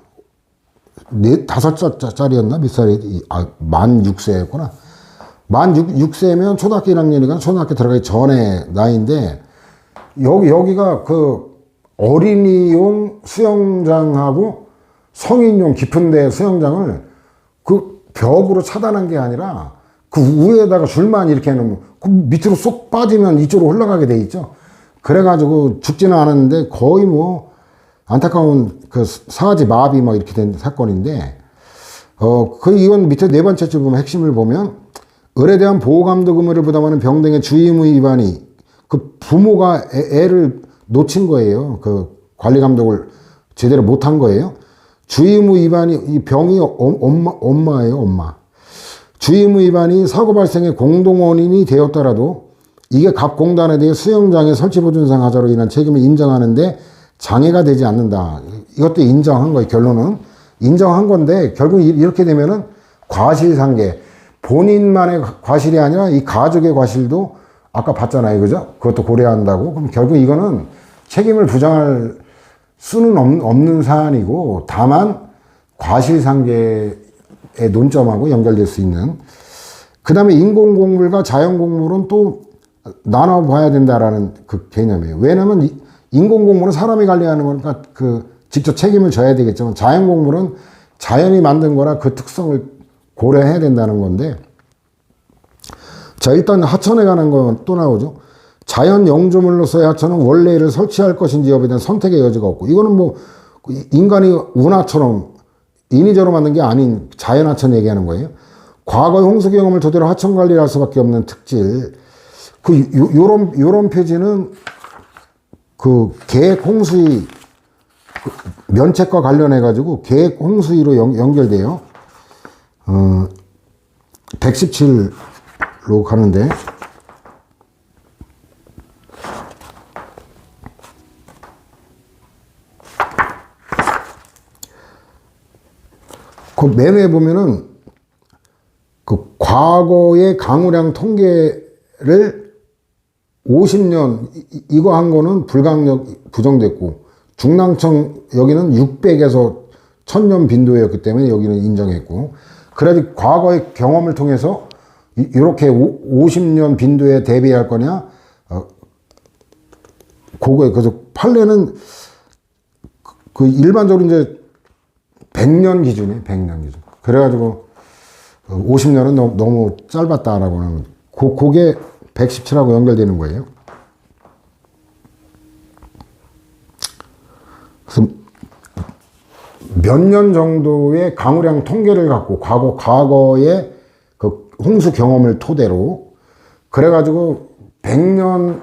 5살짜리였나? 몇 살이? 만 6세였구나. 만 6세면 초등학교 1학년이니까 초등학교 들어가기 전에 나이인데, 여기가 그 어린이용 수영장하고 성인용 깊은데 수영장을 그 벽으로 차단한 게 아니라 그 위에다가 줄만 이렇게 해놓으면 그 밑으로 쏙 빠지면 이쪽으로 흘러가게 돼 있죠. 그래가지고 죽지는 않았는데 거의 뭐 안타까운 그 사지 마비 뭐 이렇게 된 사건인데, 이건 밑에 네 번째 줄 보면 핵심을 보면 을에 대한 보호감독 의무를 부담하는 병 등의 주의 의무 위반이, 그 부모가 애를 놓친 거예요. 그 관리 감독을 제대로 못한 거예요. 주의 의무 위반이, 이 병이 엄마예요, 엄마. 주의 의무 위반이 사고 발생의 공동 원인이 되었더라도 이게 각 공단에 대해 수영장의 설치 보존상 하자로 인한 책임을 인정하는데 장애가 되지 않는다. 이것도 인정한 거예요. 결론은 인정한 건데, 결국 이렇게 되면은 과실상계, 본인만의 과실이 아니라 이 가족의 과실도 아까 봤잖아요, 그죠? 그것도 고려한다고. 그럼 결국 이거는 책임을 부정할 수는 없는 사안이고, 다만 과실상계의 논점하고 연결될 수 있는. 그 다음에 인공곡물과 자연곡물은 또 나눠봐야 된다라는 그 개념이에요. 왜냐면 인공곡물은 사람이 관리하는 거니까 그 직접 책임을 져야 되겠지만, 자연곡물은 자연이 만든 거라 그 특성을 고려해야 된다는 건데, 자, 일단 하천에 관한 건 또 나오죠. 자연 영조물로서의 하천은 원래 이를 설치할 것인지 여부에 대한 선택의 여지가 없고, 이거는 뭐 인간이 운하처럼 인위적으로 만든 게 아닌 자연 하천 얘기하는 거예요. 과거의 홍수 경험을 토대로 하천 관리를 할 수밖에 없는 특질. 요런 표지는 그 계획 홍수위 면책과 관련해 가지고 계획 홍수위로 연결돼요. 117로 가는데, 그 맨 위에 보면은 그 과거의 강우량 통계를 50년 이거 한 거는 불강력 부정됐고, 중랑천 여기는 600에서 1000년 빈도였기 때문에 여기는 인정했고, 그래도 과거의 경험을 통해서 이렇게 50년 빈도에 대비할 거냐, 그거에 그래서 판례는 그 일반적으로 이제 100년 기준이에요, 100년 기준. 그래가지고 50년은 너무 짧았다라고 하는, 그게 117하고 연결되는 거예요. 몇 년 정도의 강우량 통계를 갖고 과거의 그 홍수 경험을 토대로 그래가지고 100년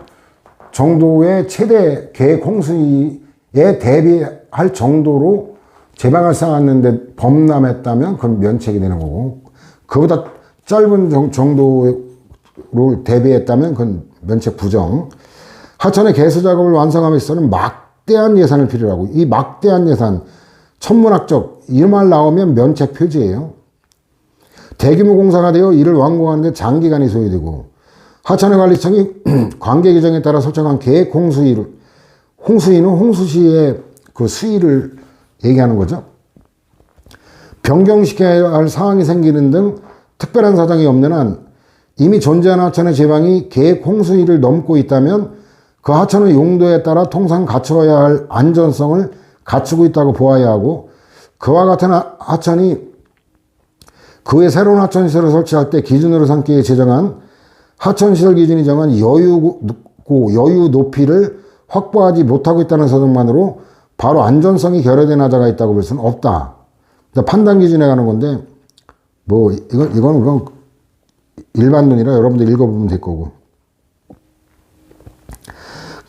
정도의 최대 계획 홍수에 대비할 정도로 재발 발생했는데 범람했다면 그건 면책이 되는 거고, 그보다 짧은 정도로 대비했다면 그건 면책 부정. 하천의 개수 작업을 완성함에 있어서는 막대한 예산을 필요로 하고, 이 막대한 예산, 천문학적 이 말 나오면 면책 표지예요. 대규모 공사가 되어 이를 완공하는데 장기간이 소요되고, 하천의 관리청이 관계 규정에 따라 설정한 계획 홍수위는 홍수시의 그 수위를 얘기하는 거죠. 변경시켜야 할 상황이 생기는 등 특별한 사정이 없는 한 이미 존재하는 하천의 제방이 계획 홍수위를 넘고 있다면 그 하천의 용도에 따라 통상 갖춰야 할 안전성을 갖추고 있다고 보아야 하고, 그와 같은 하천이 그 외 새로운 하천시설을 설치할 때 기준으로 삼기에 제정한 하천시설 기준이 정한 여유 높이를 확보하지 못하고 있다는 사정만으로 바로 안전성이 결여된 하자가 있다고 볼 수는 없다. 판단 기준에 가는 건데, 뭐 이건 일반론이라 여러분들 읽어보면 될 거고.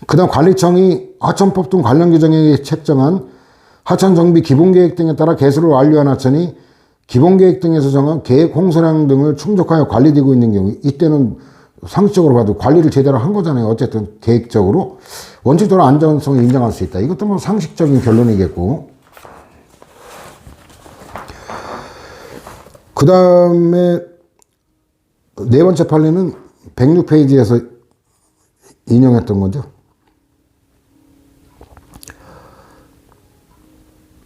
그 다음 관리청이 하천법 등 관련 규정에 책정한 하천정비 기본계획 등에 따라 개수를 완료한 하천이 기본계획 등에서 정한 계획 홍수량 등을 충족하여 관리되고 있는 경우, 이때는 상식적으로 봐도 관리를 제대로 한 거잖아요. 어쨌든 계획적으로 원칙적으로 안전성을 인정할 수 있다. 이것도 뭐 상식적인 결론이겠고, 그 다음에 네 번째 판례는 106페이지에서 인용했던 거죠.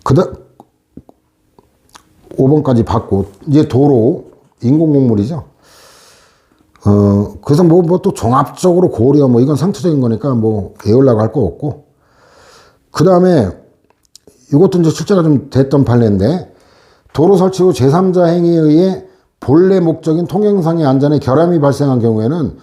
그다음 5번까지 받고, 이제 도로 인공곡물이죠. 그래서 뭐 또 종합적으로 고려, 뭐 이건 상투적인 거니까 뭐 외우려고 할 거 없고, 그 다음에 이것도 이제 출제가 좀 됐던 판례인데, 도로 설치 후 제3자 행위에 의해 본래 목적인 통행상의 안전에 결함이 발생한 경우에는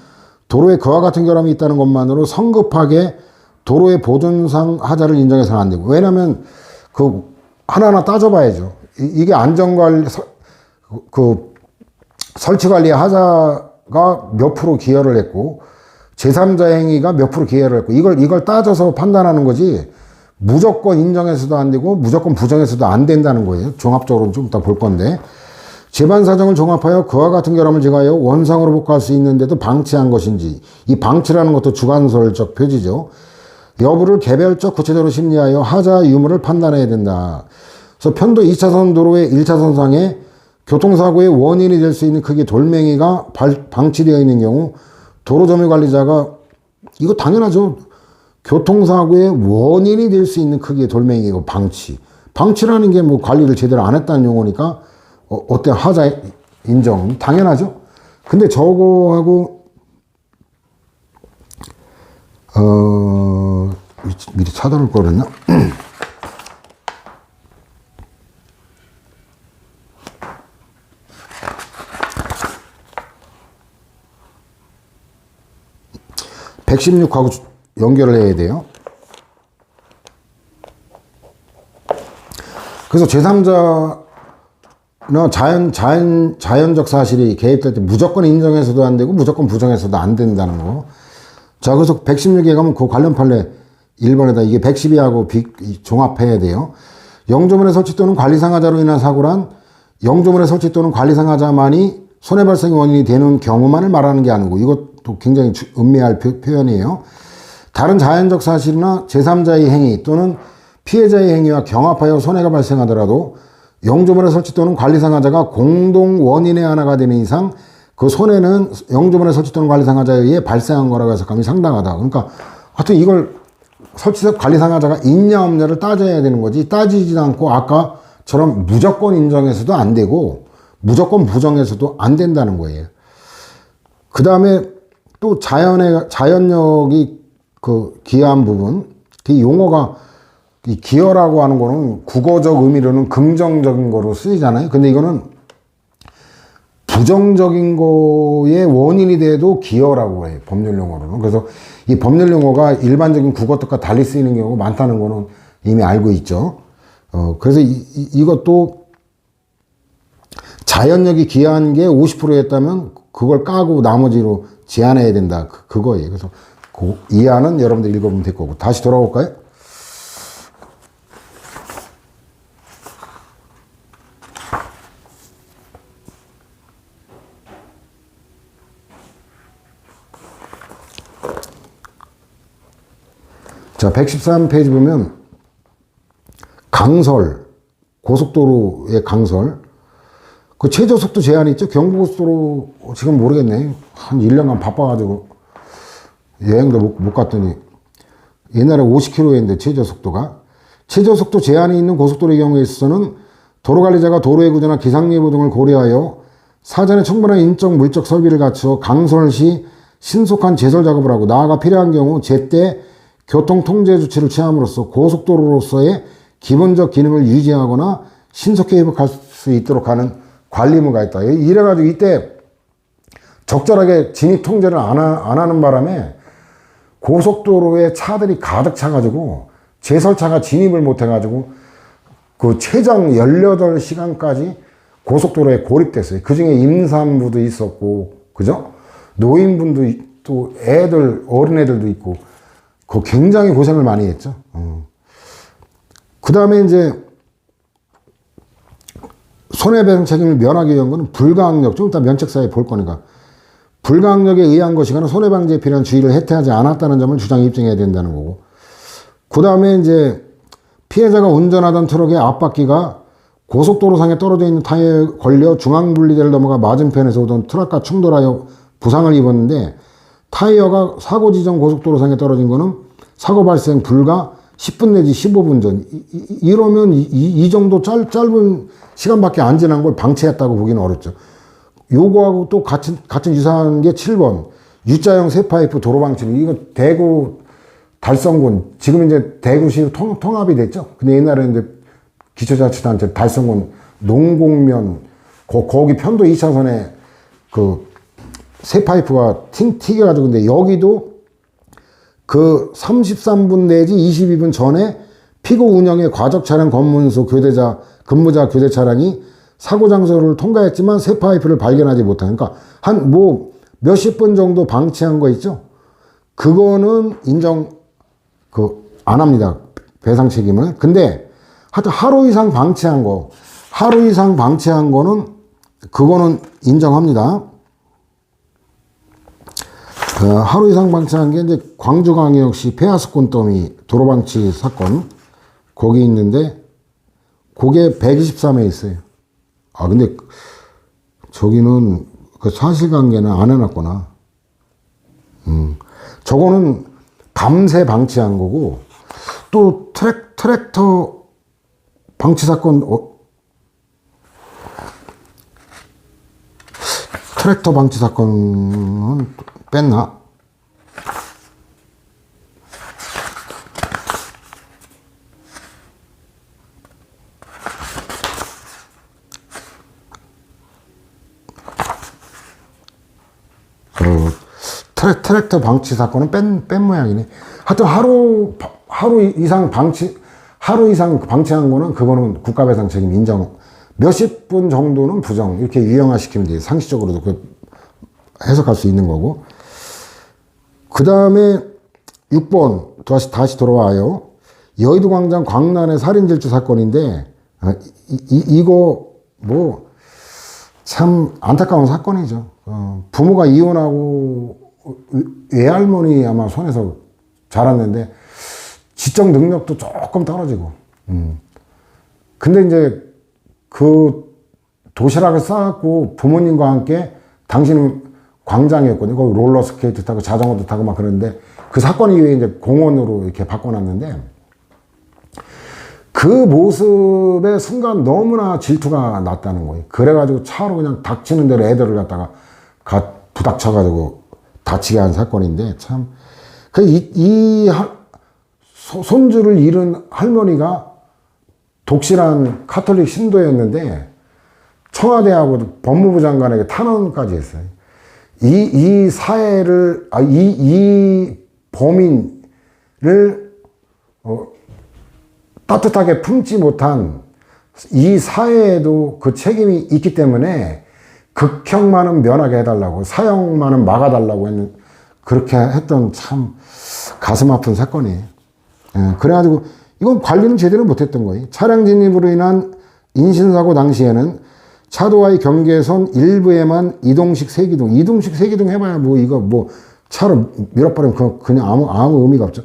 도로에 그와 같은 결함이 있다는 것만으로 성급하게 도로의 보존상 하자를 인정해서는 안 되고, 왜냐면 그 하나하나 따져봐야죠. 이게 안전관리, 설치관리의 하자가 몇 프로 기여를 했고, 제3자 행위가 몇 프로 기여를 했고, 이걸 따져서 판단하는 거지, 무조건 인정해서도 안 되고, 무조건 부정해서도 안 된다는 거예요. 종합적으로 좀 이따 볼 건데, 재반 사정을 종합하여 그와 같은 결함을 제거하여 원상으로 복구할 수 있는데도 방치한 것인지, 이 방치라는 것도 주관설적 표지죠. 여부를 개별적 구체적으로 심리하여 하자 유무를 판단해야 된다. 그래서 편도 2차선 도로의 1차선상에 교통사고의 원인이 될 수 있는 크기의 돌멩이가 방치되어 있는 경우 도로점유관리자가, 이거 당연하죠. 교통사고의 원인이 될 수 있는 크기의 돌멩이고 방치라는 게 뭐 관리를 제대로 안 했다는 용어니까 어때 하자 인정 당연하죠. 근데 저거하고 미리 찾아볼 걸 그랬나? (116하고) 연결을 해야 돼요. 그래서 제3자나 자연적 사실이 개입될 때 무조건 인정해서도 안 되고 무조건 부정해서도 안 된다는 거. 자, 그래서 116에 가면 그 관련 판례 1번에다 이게 112하고 종합해야 돼요. 영조물의 설치 또는 관리상하자로 인한 사고란 영조물의 설치 또는 관리상하자만이 손해발생의 원인이 되는 경우만을 말하는 게 아니고, 이것도 굉장히 음미할 표현이에요. 다른 자연적 사실이나 제3자의 행위 또는 피해자의 행위와 경합하여 손해가 발생하더라도 영조물의 설치 또는 관리상하자가 공동 원인의 하나가 되는 이상 그 손해는 영조물의 설치 또는 관리상하자에 의해 발생한 거라고 해석함이 상당하다. 그러니까 하여튼 이걸 설치적 관리상하자가 있냐 없냐를 따져야 되는 거지, 따지지 않고 아까처럼 무조건 인정해서도 안 되고 무조건 부정해서도 안 된다는 거예요. 그 다음에 또 자연력이 그 기여한 부분, 그 용어가 이 기여라고 하는 거는 국어적 의미로는 긍정적인 거로 쓰이잖아요. 근데 이거는 부정적인 거의 원인이 돼도 기여라고 해요, 법률 용어로는. 그래서 이 법률 용어가 일반적인 국어 뜻과 달리 쓰이는 경우가 많다는 거는 이미 알고 있죠. 그래서 이것도 자연력이 기여한 게 50%였다면 그걸 까고 나머지로 제한해야 된다. 그거예요. 그래서 이 안은 여러분들 읽어보면 될 거고. 다시 돌아올까요? 자, 113페이지 보면 강설, 고속도로의 강설. 그 최저속도 제한이 있죠. 경부고속도로 지금 모르겠네. 한 1년간 바빠가지고 여행도 못 갔더니 옛날에 50km였는데 최저속도 제한이 있는 고속도로의 경우에 있어서는 도로관리자가 도로의 구조나 기상예보 등을 고려하여 사전에 충분한 인적 물적 설비를 갖추어 강설 시 신속한 제설 작업을 하고 나아가 필요한 경우 제때 교통 통제 조치를 취함으로써 고속도로로서의 기본적 기능을 유지하거나 신속히 회복할 수 있도록 하는 관리무가 있다. 이래가지고 이때 적절하게 진입 통제를 안 하는 바람에 고속도로에 차들이 가득 차가지고 제설차가 진입을 못해가지고 그 최장 18시간까지 고속도로에 고립됐어요. 그 중에 임산부도 있었고, 그죠? 노인분도 또 어린애들도 있고, 그 굉장히 고생을 많이 했죠. 그 다음에 이제 손해배상 책임을 면하기 위한 거는 불가항력, 좀 이따 면책사에 볼 거니까. 불가항력에 의한 것이거나 손해방지에 필요한 주의를 해태하지 않았다는 점을 주장해 입증해야 된다는 거고. 그 다음에 이제 피해자가 운전하던 트럭의 앞바퀴가 고속도로상에 떨어져 있는 타이어에 걸려 중앙분리대를 넘어가 맞은편에서 오던 트럭과 충돌하여 부상을 입었는데 타이어가 사고 지점 고속도로상에 떨어진 거는 사고 발생 불과 10분 내지 15분 전. 이러면 이 정도 짧은 시간밖에 안 지난 걸 방치했다고 보기는 어렵죠. 요거하고 또 같은 유사한 게 7번. U자형 쇠파이프 도로방치를. 이거 대구 달성군. 지금 이제 대구시 통합이 됐죠. 근데 옛날에는 이제 기초자치단체 달성군 농공면 거기 편도 2차선에 그 쇠파이프가 튀겨가지고 근데 여기도 그 33분 내지 22분 전에 피고 운영의 과적 차량 검문소 근무자 교대 차량이 사고 장소를 통과했지만 새 파이프를 발견하지 못한. 그러니까 한 몇십 분 정도 방치한 거 있죠. 그거는 인정 안 합니다. 배상 책임을. 근데 하여튼 하루 이상 방치한 거는 그거는 인정합니다. 하루 이상 방치한 게 이제 광주광역시 폐하수권 더미 도로방치 사건 거기 있는데 그게 123회 있어요. 아 근데 저기는 그 사실관계는 안 해놨구나. 저거는 밤새 방치한 거고 또 트랙터 방치 사건 트랙터 방치 사건은 뺐나? 트랙터 방치 사건은 뺀 모양이네. 하여튼 하루 이상 방치한 거는 그거는 국가배상 책임 인정. 몇십 분 정도는 부정. 이렇게 유형화시키면 돼요. 상식적으로도 그 해석할 수 있는 거고. 그 다음에 6번 다시 돌아와요. 여의도 광장 광란의 살인질주 사건인데 이거 뭐 참 안타까운 사건이죠. 부모가 이혼하고 외할머니 아마 손에서 자랐는데 지적 능력도 조금 떨어지고. 근데 이제 그 도시락을 싸갖고 부모님과 함께 당신은 광장이었거든요. 거기 롤러스케이트 타고 자전거도 타고 막 그러는데 그 사건 이후에 이제 공원으로 이렇게 바꿔놨는데 그 모습에 순간 너무나 질투가 났다는 거예요. 그래가지고 차로 그냥 닥치는 대로 애들을 갖다가 부닥쳐가지고 다치게 한 사건인데 참. 손주를 잃은 할머니가 독실한 카톨릭 신도였는데 청와대하고 법무부 장관에게 탄원까지 했어요. 이 사회를, 이 범인을 따뜻하게 품지 못한 이 사회에도 그 책임이 있기 때문에 극형만은 면하게 해달라고, 사형만은 막아달라고 했는, 그렇게 했던 참 가슴 아픈 사건이에요. 예, 그래가지고 이건 관리는 제대로 못했던 거예요. 차량 진입으로 인한 인신사고 당시에는 차도와의 경계선 일부에만 이동식 세기둥 해봐야 뭐 이거 뭐 차로 밀어버리면 그냥 아무 의미가 없죠.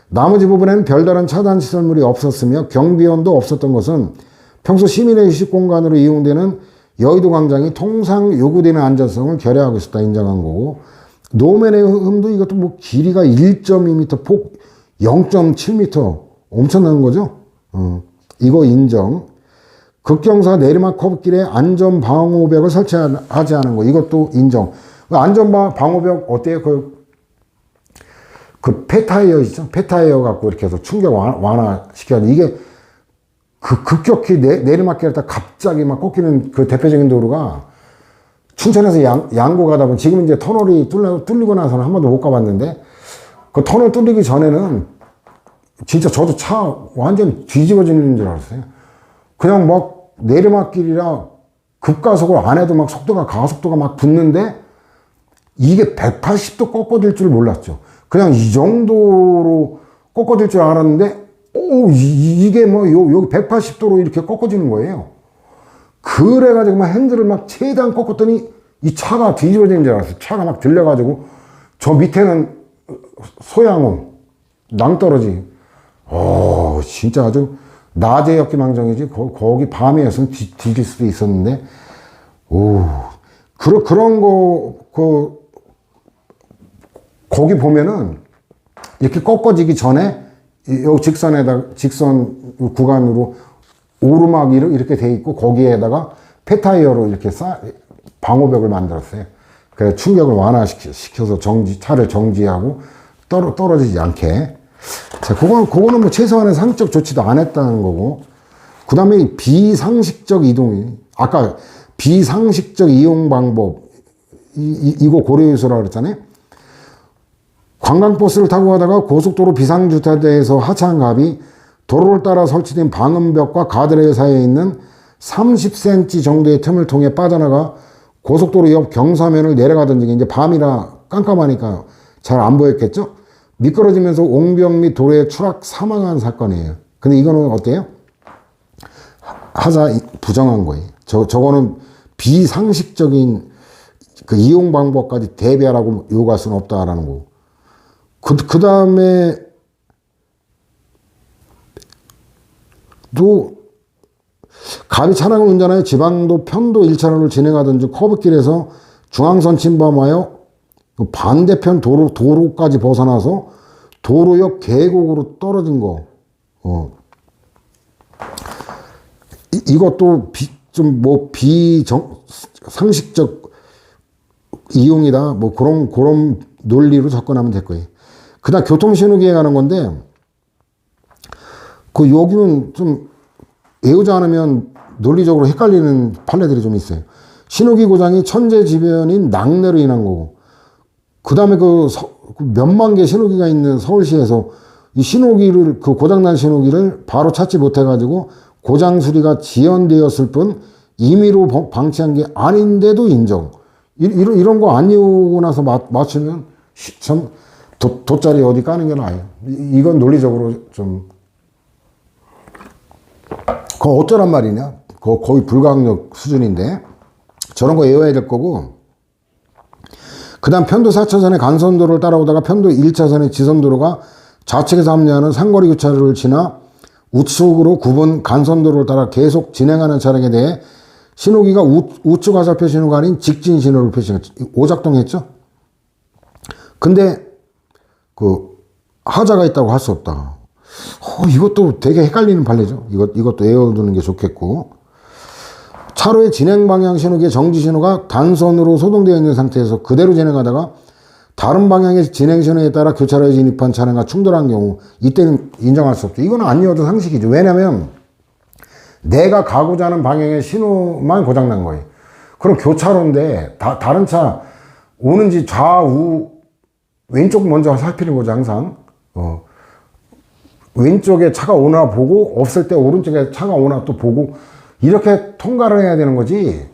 나머지 부분에는 별다른 차단 시설물이 없었으며 경비원도 없었던 것은 평소 시민의 휴식 공간으로 이용되는 여의도 광장이 통상 요구되는 안전성을 결여하고 있었다 인정한 거고, 노면의 흠도 이것도 뭐 길이가 1.2m, 폭 0.7m 엄청난 거죠. 이거 인정. 급경사 내리막 커브길에 안전 방호벽을 설치하지 않은 거, 이것도 인정. 안전 방호벽 어때요? 그 폐타이어 있죠? 폐타이어 갖고 이렇게 해서 충격 완화시켜야 돼. 이게 급격히 내리막길에 딱 갑자기 막 꺾이는 그 대표적인 도로가 춘천에서 양구 가다 보면, 지금 이제 터널이 뚫리고 나서는 한 번도 못 가봤는데, 그 터널 뚫리기 전에는 진짜 저도 차 완전 뒤집어지는 줄 알았어요. 그냥 막 내리막길이라 급가속을 안 해도 막 가속도가 막 붙는데, 이게 180도 꺾어질 줄 몰랐죠. 그냥 이 정도로 꺾어질 줄 알았는데, 이게 뭐 여기 180도로 이렇게 꺾어지는 거예요. 그래가지고 막 핸들을 막 최대한 꺾었더니 이 차가 뒤집어지는 줄 알았어요. 차가 막 들려가지고 저 밑에는 소양호 낭떠러지. 진짜 아주 낮에 엽기망정이지. 거기 밤이었으면 뒤질 수도 있었는데, 그런 거 거기 보면은 이렇게 꺾어지기 전에 여기 직선 구간으로 오르막이 이렇게 돼 있고, 거기에다가 폐타이어로 이렇게 방호벽을 만들었어요. 그래서 충격을 완화시켜서 차를 정지하고 떨어지지 않게. 자, 그거는 뭐 최소한의 상적 조치도 안 했다는 거고. 그 다음에 비상식적 이동이, 아까 비상식적 이용 방법, 이거 고려요소라고 그랬잖아요. 관광버스를 타고 가다가 고속도로 비상주차대에서 하차한 갑이 도로를 따라 설치된 방음벽과 가드레일 사이에 있는 30cm 정도의 틈을 통해 빠져나가 고속도로 옆 경사면을 내려가던 중에, 이제 밤이라 깜깜하니까 잘 안 보였겠죠? 미끄러지면서 옹벽 및 도로에 추락 사망한 사건이에요. 근데 이거는 어때요? 하자 부정한 거예요. 저거는 비상식적인 그 이용 방법까지 대비하라고 요구할 수는 없다라는 거고. 그 다음에 또 갑이 차량을 운전하여 지방도 편도 1차로를 진행하던 중 커브길에서 중앙선 침범하여 반대편 도로까지 벗어나서 도로 옆 계곡으로 떨어진 거. 이것도 비상식적 이용이다. 뭐 그런 논리로 접근하면 될 거예요. 그 다음 교통신호기에 가는 건데, 여기는 좀 외우지 않으면 논리적으로 헷갈리는 판례들이 좀 있어요. 신호기 고장이 천재지변인 낙뢰로 인한 거고, 그 다음에 몇만 개 신호기가 있는 서울시에서 이 신호기를, 고장난 신호기를 바로 찾지 못해가지고 고장 수리가 지연되었을 뿐 임의로 방치한 게 아닌데도 인정. 이런 거 안 이우고 나서 맞추면 참 돗자리 어디 까는 게 나아요. 이건 논리적으로 좀, 그거 어쩌란 말이냐? 거의 불가항력 수준인데, 저런 거 외워야 될 거고. 그 다음 편도 4차선의 간선도로를 따라오다가 편도 1차선의 지선도로가 좌측에서 합류하는 상거리 교차로를 지나 우측으로 굽은 간선도로를 따라 계속 진행하는 차량에 대해 신호기가 우측 화살표 신호가 아닌 직진 신호를 표시했죠. 오작동했죠. 근데 하자가 있다고 할 수 없다. 이것도 되게 헷갈리는 판례죠. 이것도 외워두는 게 좋겠고. 차로의 진행 방향 신호기의 정지 신호가 단선으로 소동되어 있는 상태에서 그대로 진행하다가 다른 방향의 진행 신호에 따라 교차로에 진입한 차량과 충돌한 경우, 이때는 인정할 수 없죠. 이거는 안 이어도 상식이죠. 왜냐면 내가 가고자 하는 방향의 신호만 고장난 거예요. 그럼 교차로인데 다른 차 오는지 좌우 왼쪽 먼저 살피는 거죠, 항상. 왼쪽에 차가 오나 보고 없을 때 오른쪽에 차가 오나 또 보고 이렇게 통과를 해야 되는 거지.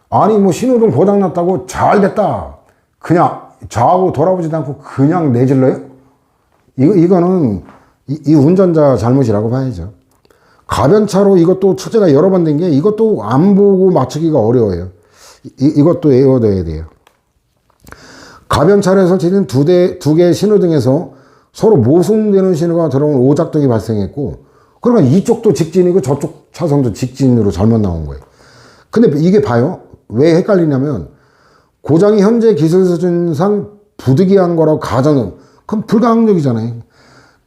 아니 뭐 신호등 고장났다고 잘 됐다 그냥 좌우 돌아보지도 않고 그냥 내질러요? 이거는 이 운전자 잘못이라고 봐야죠. 가변차로 이것도 처제가 여러 번 된 게 이것도 안 보고 맞추기가 어려워요. 이것도 외워둬야 돼요. 가변차로에 설치된 두 개의 신호등에서 서로 모순되는 신호가 들어온 오작동이 발생했고, 그러면 이쪽도 직진이고 저쪽 차선도 직진으로 잘못 나온 거예요. 근데 이게 봐요. 왜 헷갈리냐면 고장이 현재 기술 수준상 부득이한 거라고 가정은 그럼 불가항력이잖아요.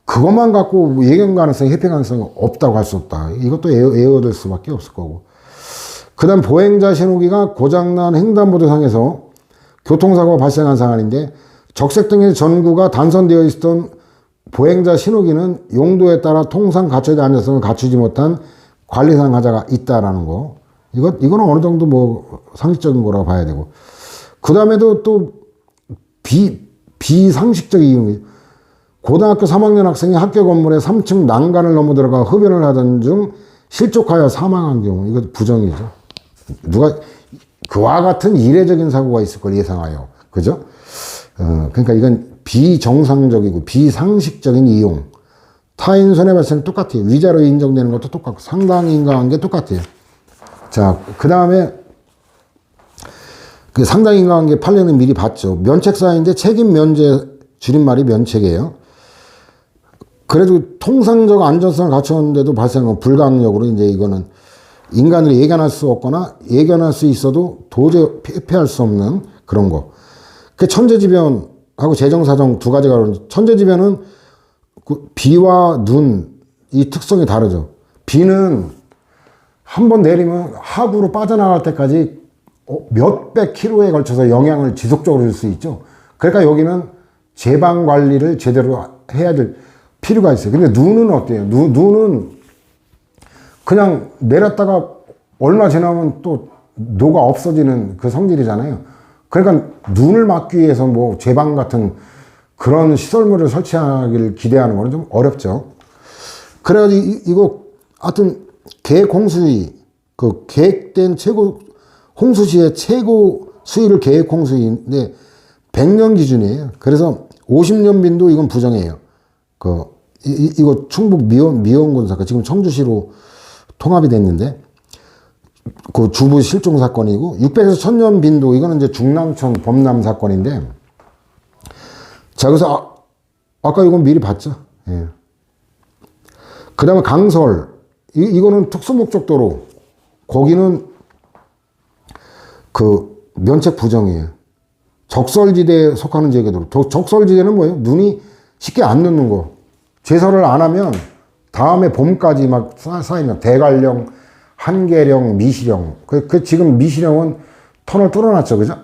그것만 갖고 예견 가능성, 회피 가능성이 없다고 할 수 없다. 이것도 외워둘 수밖에 없을 거고. 그 다음 보행자 신호기가 고장난 횡단보도상에서 교통사고가 발생한 상황인데 적색등의 전구가 단선되어 있었던 보행자 신호기는 용도에 따라 통상 갖춰야 될 안전성을 갖추지 못한 관리상 하자가 있다라는 거. 이거는 어느 정도 뭐 상식적인 거라고 봐야 되고. 그 다음에도 또 비상식적인 이유. 고등학교 3학년 학생이 학교 건물에 3층 난간을 넘어 들어가 흡연을 하던 중 실족하여 사망한 경우. 이거 부정이죠. 누가 그와 같은 이례적인 사고가 있을 걸 예상하여. 그죠? 그러니까 이건 비정상적이고 비상식적인 이용. 타인 손해발생 똑같아요. 위자료 인정되는 것도 똑같고 상당히 인과관계 똑같아요. 자, 그 다음에 그 상당히 인과관계 판례는 미리 봤죠. 면책사인데 책임 면제 줄임말이 면책이에요. 그래도 통상적 안전성을 갖추었는데도 발생한 불가항력으로 이제 이거는 인간으로 예견할 수 없거나 예견할 수 있어도 도저히 회피할 수 없는 그런 거. 그 천재지변하고 재정사정 두 가지가 그러는데 천재지변은 그 비와 눈 이 특성이 다르죠. 비는 한 번 내리면 하구로 빠져나갈 때까지 몇백 킬로에 걸쳐서 영향을 지속적으로 줄 수 있죠. 그러니까 여기는 제방 관리를 제대로 해야 될 필요가 있어요. 근데 눈은 어때요? 눈은 그냥 내렸다가 얼마 지나면 또 녹아 없어지는 그 성질이잖아요. 그러니까 눈을 막기 위해서 뭐 제방 같은 그런 시설물을 설치하기를 기대하는 거는 좀 어렵죠. 그래가지고 이거 하여튼 계획 홍수위 그 계획된 최고 홍수시의 최고 수위를 계획 홍수위인데 100년 기준이에요. 그래서 50년 빈도 이건 부정이에요. 이거 충북 미원군 사건 지금 청주시로 통합이 됐는데 그 주부 실종 사건이고 600에서 1000년 빈도 이거는 이제 중랑천 범람 사건인데 자 그래서 아까 이건 미리 봤죠. 예. 그 다음에 강설 이거는 특수목적도로 거기는 그 면책 부정이에요. 적설지대에 속하는 지역에도 적설지대는 뭐예요? 눈이 쉽게 안 녹는 거. 제설을 안 하면 다음에 봄까지 막 쌓이면 대관령, 한계령, 미시령. 지금 미시령은 터널 뚫어놨죠, 그죠?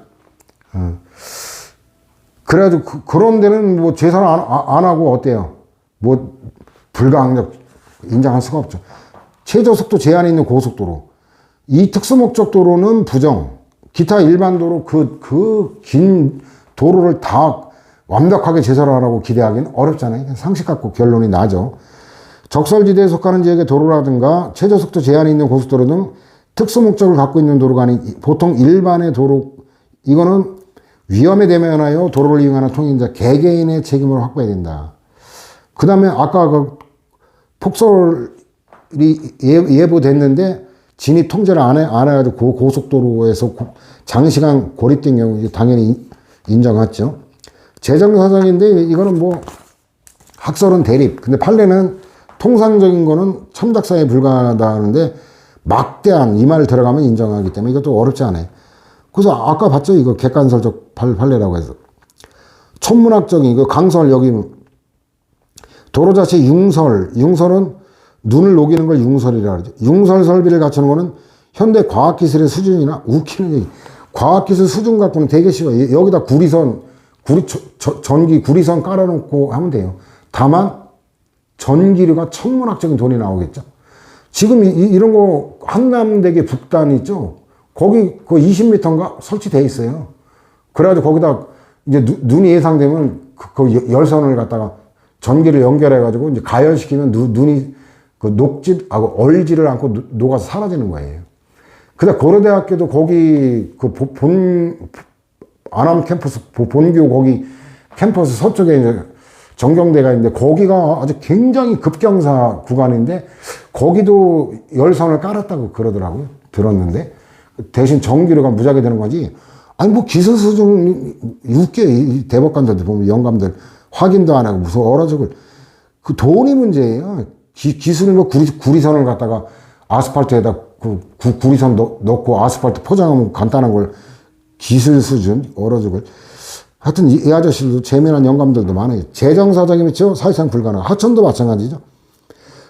그래가지고 그런 데는 뭐 제설 안 하고 어때요? 뭐 불가항력 인정할 수가 없죠. 최저 속도 제한이 있는 고속도로. 이 특수목적도로는 부정. 기타 일반 도로 그 긴 도로를 다 완벽하게 제설하라고 기대하기는 어렵잖아요. 상식 갖고 결론이 나죠. 적설지대에 속하는 지역의 도로라든가 최저속도 제한이 있는 고속도로 등 특수목적을 갖고 있는 도로가 아닌 보통 일반의 도로, 이거는 위험에 대면하여 도로를 이용하는 통행자 개개인의 책임을 확보해야 된다. 그 다음에 아까 그 폭설이 예보됐는데 진입 통제를 안 해가지고 고속도로에서 장시간 고립된 경우 당연히 인정했죠. 재정사정인데 이거는 뭐 학설은 대립. 근데 판례는 통상적인 거는 참작사에 불과하다는데 막대한 이 말 들어가면 인정하기 때문에 이것도 어렵지 않아요. 그래서 아까 봤죠? 이거 객관설적 판례라고 해서. 천문학적인 그 강설 여기 도로 자체 융설은 눈을 녹이는 걸 융설이라고 하죠. 융설 설비를 갖추는 거는 현대 과학기술의 수준이나 웃기는 얘기. 과학기술 수준 갖고는 되게 쉬워요. 여기다 전기 구리선 깔아놓고 하면 돼요. 다만 전기료가 천문학적인 돈이 나오겠죠. 지금 이런 거 한남대교 북단 있죠. 거기 그 20m인가 설치되어 있어요. 그래가지고 거기다 이제 눈이 예상되면 그 열선을 갖다가 전기를 연결해가지고 이제 가열시키면 눈이 그 녹지하고 얼지를 않고 녹아서 사라지는 거예요. 근데 고려대학교도 거기 그 안암 캠퍼스 본교 거기 캠퍼스 서쪽에 이제 정경대가 있는데 거기가 아주 굉장히 급경사 구간인데 거기도 열선을 깔았다고 그러더라고요. 들었는데 대신 전기료가 무지하게 되는 거지. 아니 뭐 기술 수준 6개 대법관들 보면 영감들 확인도 안 하고 무슨 얼어죽을 그 돈이 문제예요. 기술 뭐 구리선을 갖다가 아스팔트에다 구리선 넣고 아스팔트 포장하면 간단한 걸 기술 수준 얼어죽을. 하여튼 이 아저씨도 재미난 영감들도 많아요. 재정사정이면 사실상 불가능. 하천도 마찬가지죠.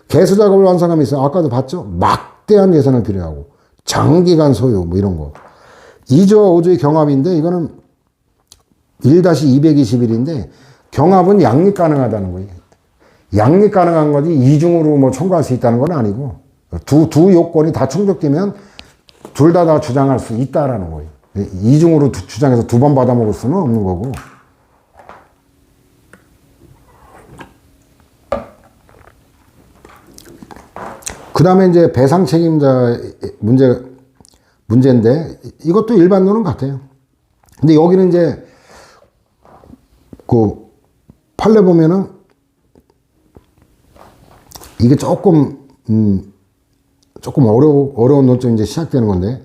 개수 작업을 완성하면 있어요. 아까도 봤죠. 막대한 예산을 필요하고 장기간 소요 뭐 이런 거. 2조와 5조의 경합인데 이거는 1-221인데 경합은 양립 가능하다는 거예요. 양립 가능한 거지 이중으로 뭐 청구할 수 있다는 건 아니고 두 요건이 다 충족되면 둘 다 주장할 수 있다라는 거예요. 이중으로 주장해서 두 번 받아먹을 수는 없는 거고. 그 다음에 이제 배상 책임자 문제인데 이것도 일반론은 같아요. 근데 여기는 이제 그 판례 보면은 이게 조금 어려운 논점이 이제 시작되는 건데,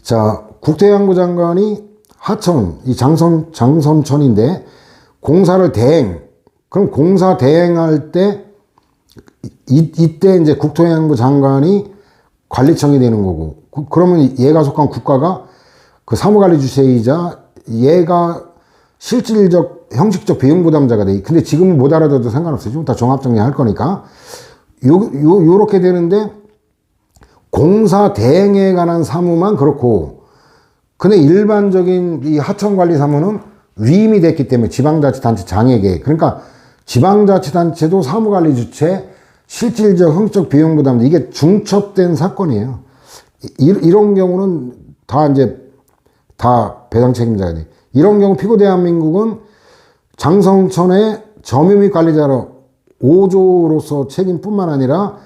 자, 국토해양부 장관이 하천, 이 장선천인데 공사를 그럼 공사 대행할 때 이때 이제 국토해양부 장관이 관리청이 되는 거고, 그러면 얘가 속한 국가가 그 사무관리 주체이자 얘가 실질적 형식적 비용 부담자가 돼. 근데 지금은 못 알아둬도 상관없어요. 좀 다 종합 정리할 거니까. 요렇게 되는데 공사 대행에 관한 사무만 그렇고, 근데 일반적인 이 하천 관리 사무는 위임이 됐기 때문에 지방자치단체 장에게, 그러니까 지방자치단체도 사무관리 주체 실질적 형식적 비용 부담, 이게 중첩된 사건이에요. 이런 경우는 다 배상 책임자가 돼. 이런 경우 피고 대한민국은 장성천의 점유 및 관리자로 5조로서 책임뿐만 아니라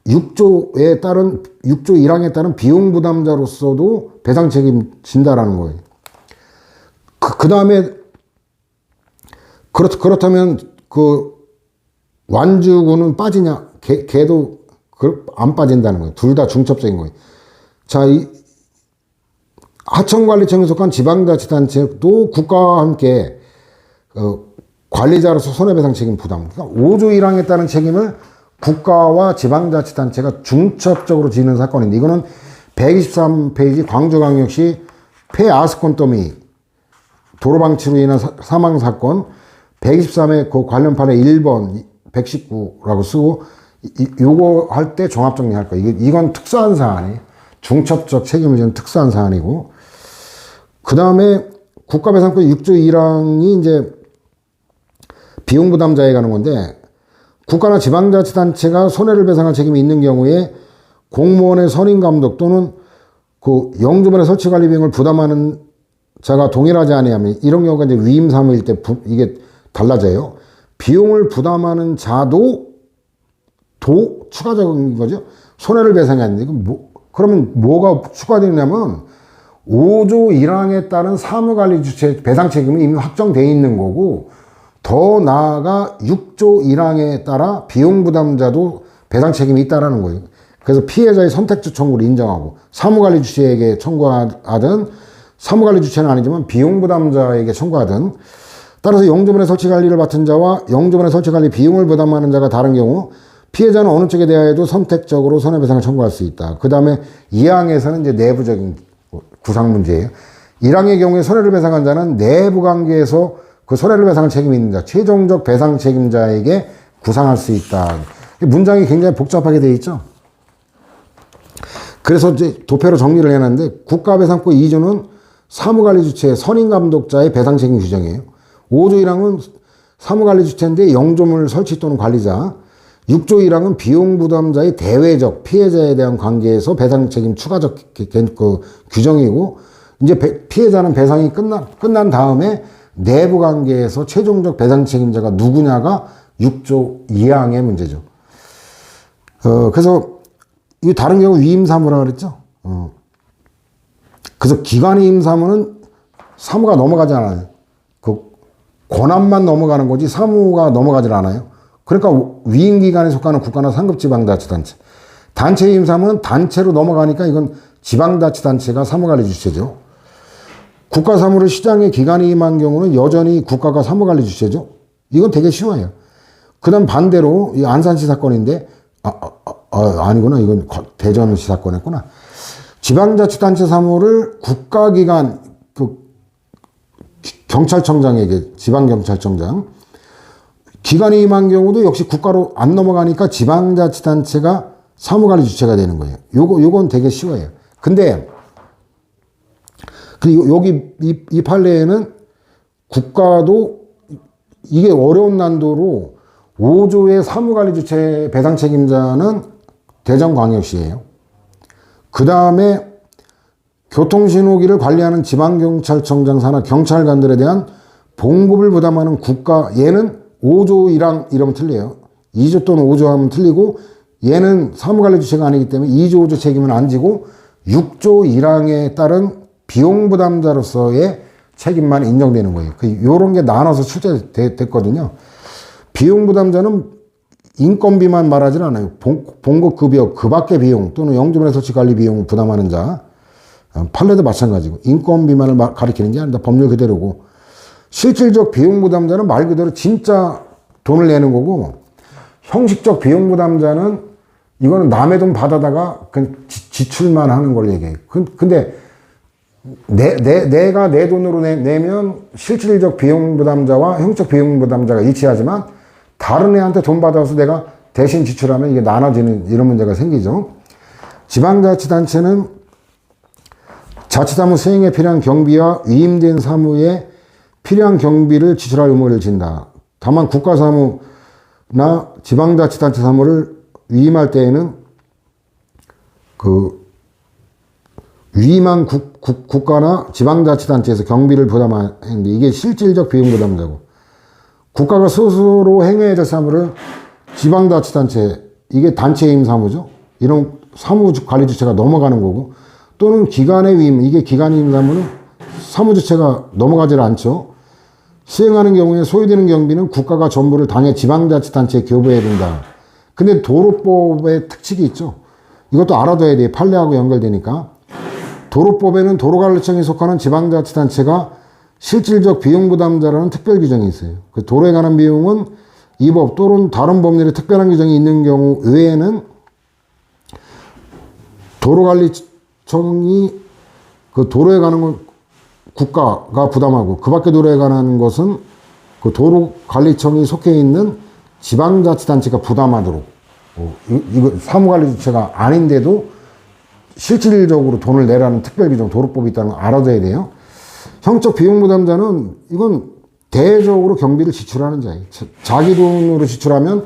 6조에 따른 6조 1항에 따른 비용 부담자로서도 배상 책임 진다라는 거예요. 그 다음에 그렇다면 그 완주군은 빠지냐? 걔도 안 빠진다는 거예요. 둘 다 중첩적인 거예요. 자, 이 하천관리청에 속한 지방자치단체도 국가와 함께 관리자로서 손해배상 책임 부담. 그러니까 5조 1항에 따른 책임을 국가와 지방자치단체가 중첩적으로 지는 사건인데, 이거는 123페이지 광주광역시 폐아스콘 더미 도로방치로 인한 사망사건 123의 그 관련 판에 1번 119라고 쓰고, 요거 할 때 종합정리할 거예요. 이건 특수한 사안이에요. 중첩적 책임을 지는 특수한 사안이고, 그 다음에 국가배상권 6조 1항이 이제 비용부담자에 관한 건데, 국가나 지방자치단체가 손해를 배상할 책임이 있는 경우에 공무원의 선임감독 또는 그 영주변의 설치관리 비용을 부담하는 자가 동일하지 아니하면, 이런 경우가 이제 위임 사무일 때 이게 달라져요. 비용을 부담하는 자도 추가적인 거죠. 손해를 배상하는데, 그러면 뭐가 추가되냐면 5조 1항에 따른 사무관리 주체 배상 책임이 이미 확정되어 있는 거고, 더 나아가 6조 1항에 따라 비용 부담자도 배상 책임이 있다라는 거예요. 그래서 피해자의 선택적 청구를 인정하고, 사무관리 주체에게 청구하든 사무관리 주체는 아니지만 비용 부담자에게 청구하든, 따라서 영주변의 설치 관리를 맡은 자와 영주변의 설치 관리 비용을 부담하는 자가 다른 경우 피해자는 어느 쪽에 대하여도 선택적으로 손해배상을 청구할 수 있다. 그 다음에 2항에서는 이제 내부적인 구상 문제예요. 1항의 경우에 손해를 배상한 자는 내부 관계에서 그 손해를 배상할 책임이 있는 자, 최종적 배상 책임자에게 구상할 수 있다. 문장이 굉장히 복잡하게 되어 있죠. 그래서 이제 도표로 정리를 해놨는데, 국가배상권 2조는 사무관리 주체 선임감독자의 배상 책임 규정이에요. 5조 1항은 사무관리 주체인데 영조물 설치 또는 관리자, 6조 1항은 비용 부담자의 대외적 피해자에 대한 관계에서 배상 책임 추가적 그 규정이고, 이제 피해자는 배상이 끝난 다음에 내부 관계에서 최종적 배상 책임자가 누구냐가 6조 이항의 문제죠. 그래서 이 다른 경우 위임사무라 그랬죠. 그래서 기관위임사무는 사무가 넘어가지 않아요. 그 권한만 넘어가는 거지 사무가 넘어가질 않아요. 그러니까 위임기관에 속하는 국가나 상급지방자치단체. 단체위임사무는 단체로 넘어가니까 이건 지방자치단체가 사무관리 주체죠. 국가사무를 시장의 기관이 임한 경우는 여전히 국가가 사무관리 주체죠. 이건 되게 쉬워요. 그 다음 반대로 이 안산시 사건인데 아니구나. 이건 대전시 사건이었구나. 지방자치단체 사무를 국가기관 그 경찰청장에게 지방경찰청장 기관이 임한 경우도 역시 국가로 안 넘어가니까 지방자치단체가 사무관리 주체가 되는 거예요. 요건 되게 쉬워요. 근데 여기 이 판례에는 국가도 이게 어려운 난도로 5조의 사무관리 주체 배상 책임자는 대전광역시예요. 그 다음에 교통신호기를 관리하는 지방경찰청장 산하 경찰관들에 대한 봉급을 부담하는 국가, 얘는 5조 1항 이러면 틀려요. 2조 또는 5조 하면 틀리고 얘는 사무관리 주체가 아니기 때문에 2조 5조 책임은 안 지고 6조 1항에 따른 비용 부담자로서의 책임만 인정되는 거예요. 요런 게 나눠서 출제됐거든요. 비용 부담자는 인건비만 말하지 않아요. 봉급급여, 그 밖의 비용 또는 영주민의 설치관리 비용 부담하는 자. 판례도 마찬가지고 인건비만을 가리키는 게 아니다. 법률 그대로고. 실질적 비용 부담자는 말 그대로 진짜 돈을 내는 거고, 형식적 비용 부담자는 이거는 남의 돈 받아다가 그냥 지출만 하는 걸 얘기해요. 근데 내가 내 돈으로 내면 실질적 비용 부담자와 형식 비용 부담자가 일치하지만 다른 애한테 돈 받아서 내가 대신 지출하면 이게 나눠지는 이런 문제가 생기죠. 지방자치단체는 자치사무 수행에 필요한 경비와 위임된 사무에 필요한 경비를 지출할 의무를 진다. 다만 국가사무나 지방자치단체 사무를 위임할 때에는 그 위임한 국가나 지방자치단체에서 경비를 부담하는데 이게 실질적 비용 부담자고, 국가가 스스로 행해야 될 사무를 지방자치단체, 이게 단체임 사무죠. 이런 사무관리 주체가 넘어가는 거고, 또는 기관의 위임, 이게 기관임 사무는 사무주체가 넘어가질 않죠. 수행하는 경우에 소요되는 경비는 국가가 전부를 당해 지방자치단체에 교부해야 된다. 근데 도로법의 특칙이 있죠. 이것도 알아둬야 돼요. 판례하고 연결되니까. 도로법에는 도로관리청에 속하는 지방자치단체가 실질적 비용 부담자라는 특별 규정이 있어요. 그 도로에 관한 비용은 이 법 또는 다른 법률에 특별한 규정이 있는 경우 외에는 도로관리청이 그 도로에 관한 건 국가가 부담하고, 그 밖에 도로에 관한 것은 그 도로관리청이 속해 있는 지방자치단체가 부담하도록, 이거 사무관리 주체가 아닌데도 실질적으로 돈을 내라는 특별 규정, 도로법이 있다는 걸 알아둬야 돼요. 형적 비용 부담자는 이건 대외적으로 경비를 지출하는 자예요. 자기 돈으로 지출하면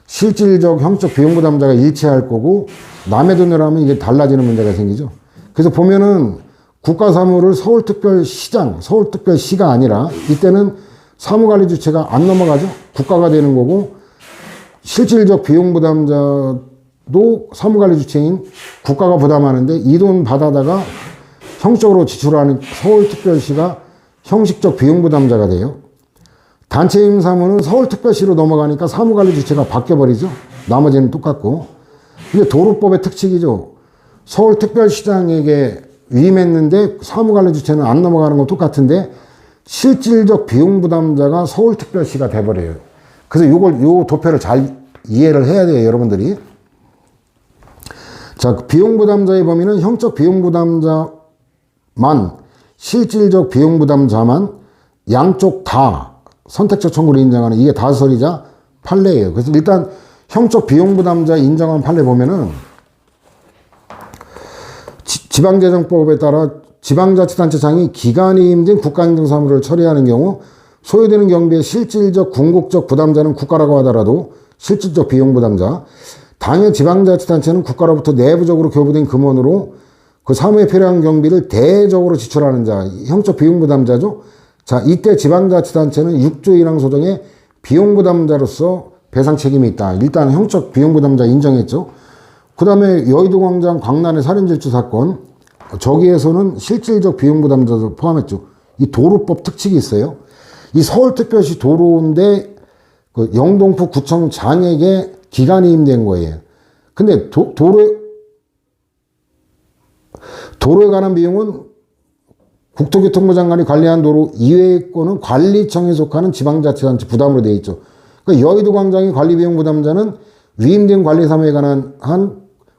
실질적 형적 비용 부담자가 일치할 거고, 남의 돈으로 하면 이게 달라지는 문제가 생기죠. 그래서 보면은 국가사무를 서울특별시장, 서울특별시가 아니라 이때는 사무관리 주체가 안 넘어가죠. 국가가 되는 거고, 실질적 비용 부담자도 사무관리 주체인 국가가 부담하는데 이 돈 받아다가 형식적으로 지출하는 서울특별시가 형식적 비용 부담자가 돼요. 단체임 사무는 서울특별시로 넘어가니까 사무관리 주체가 바뀌어버리죠. 나머지는 똑같고. 이게 도로법의 특칙이죠. 서울특별시장에게 위임했는데 사무관리 주체는 안 넘어가는 건 똑같은데 실질적 비용 부담자가 서울특별시가 돼버려요. 그래서 요 도표를 잘 이해를 해야 돼요, 여러분들이. 자, 비용 부담자의 범위는 형적 비용 부담자만, 실질적 비용 부담자만, 양쪽 다 선택적 청구를 인정하는, 이게 다설이자 판례예요. 그래서 일단 형적 비용 부담자 인정한 판례 보면은 지방재정법에 따라 지방자치단체장이 기간이 임진 국가행정사무를 처리하는 경우 소요되는 경비의 실질적 궁극적 부담자는 국가라고 하더라도 실질적 비용 부담자, 당해 지방자치단체는 국가로부터 내부적으로 교부된 금원으로 그 사무에 필요한 경비를 대외적으로 지출하는 자, 형적 비용 부담자죠. 자, 이때 지방자치단체는 6조 1항 소정의 비용 부담자로서 배상 책임이 있다. 일단 형적 비용 부담자 인정했죠. 그 다음에 여의도 광장 광란의 살인질주 사건, 저기에서는 실질적 비용 부담자도 포함했죠. 이 도로법 특칙이 있어요. 이 서울특별시 도로인데 그 영등포 구청 장에게 기간이임된 거예요. 근데 도로에 관한 비용은 국토교통부 장관이 관리한 도로 이외의 거는 관리청에 속하는 지방자치단체 부담으로 되어 있죠. 그러니까 여의도 광장의 관리 비용 부담자는 위임된 관리 사무에 관한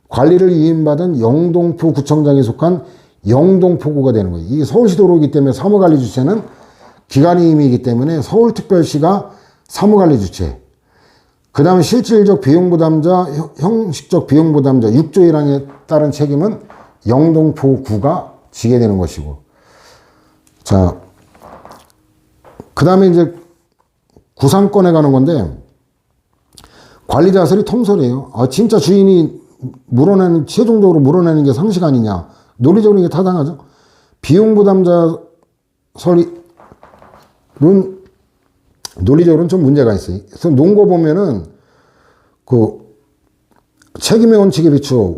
관리를 위임받은 영등포 구청장에 속한 영등포구가 되는 거예요. 이게 서울시 도로이기 때문에 사무관리 주체는 기관이임이기 때문에 서울특별시가 사무관리 주체. 그 다음에 실질적 비용 부담자, 형식적 비용 부담자 6조 1항에 따른 책임은 영등포구가 지게 되는 것이고. 자, 그 다음에 이제 구상권에 가는 건데, 관리자설이 통설이에요. 진짜 주인이 최종적으로 물어내는 게 상식 아니냐. 논리적으로 이게 타당하죠. 비용 부담자 설이, 논리적으로는 좀 문제가 있어요. 그래서 논거 보면은, 책임의 원칙에 비추어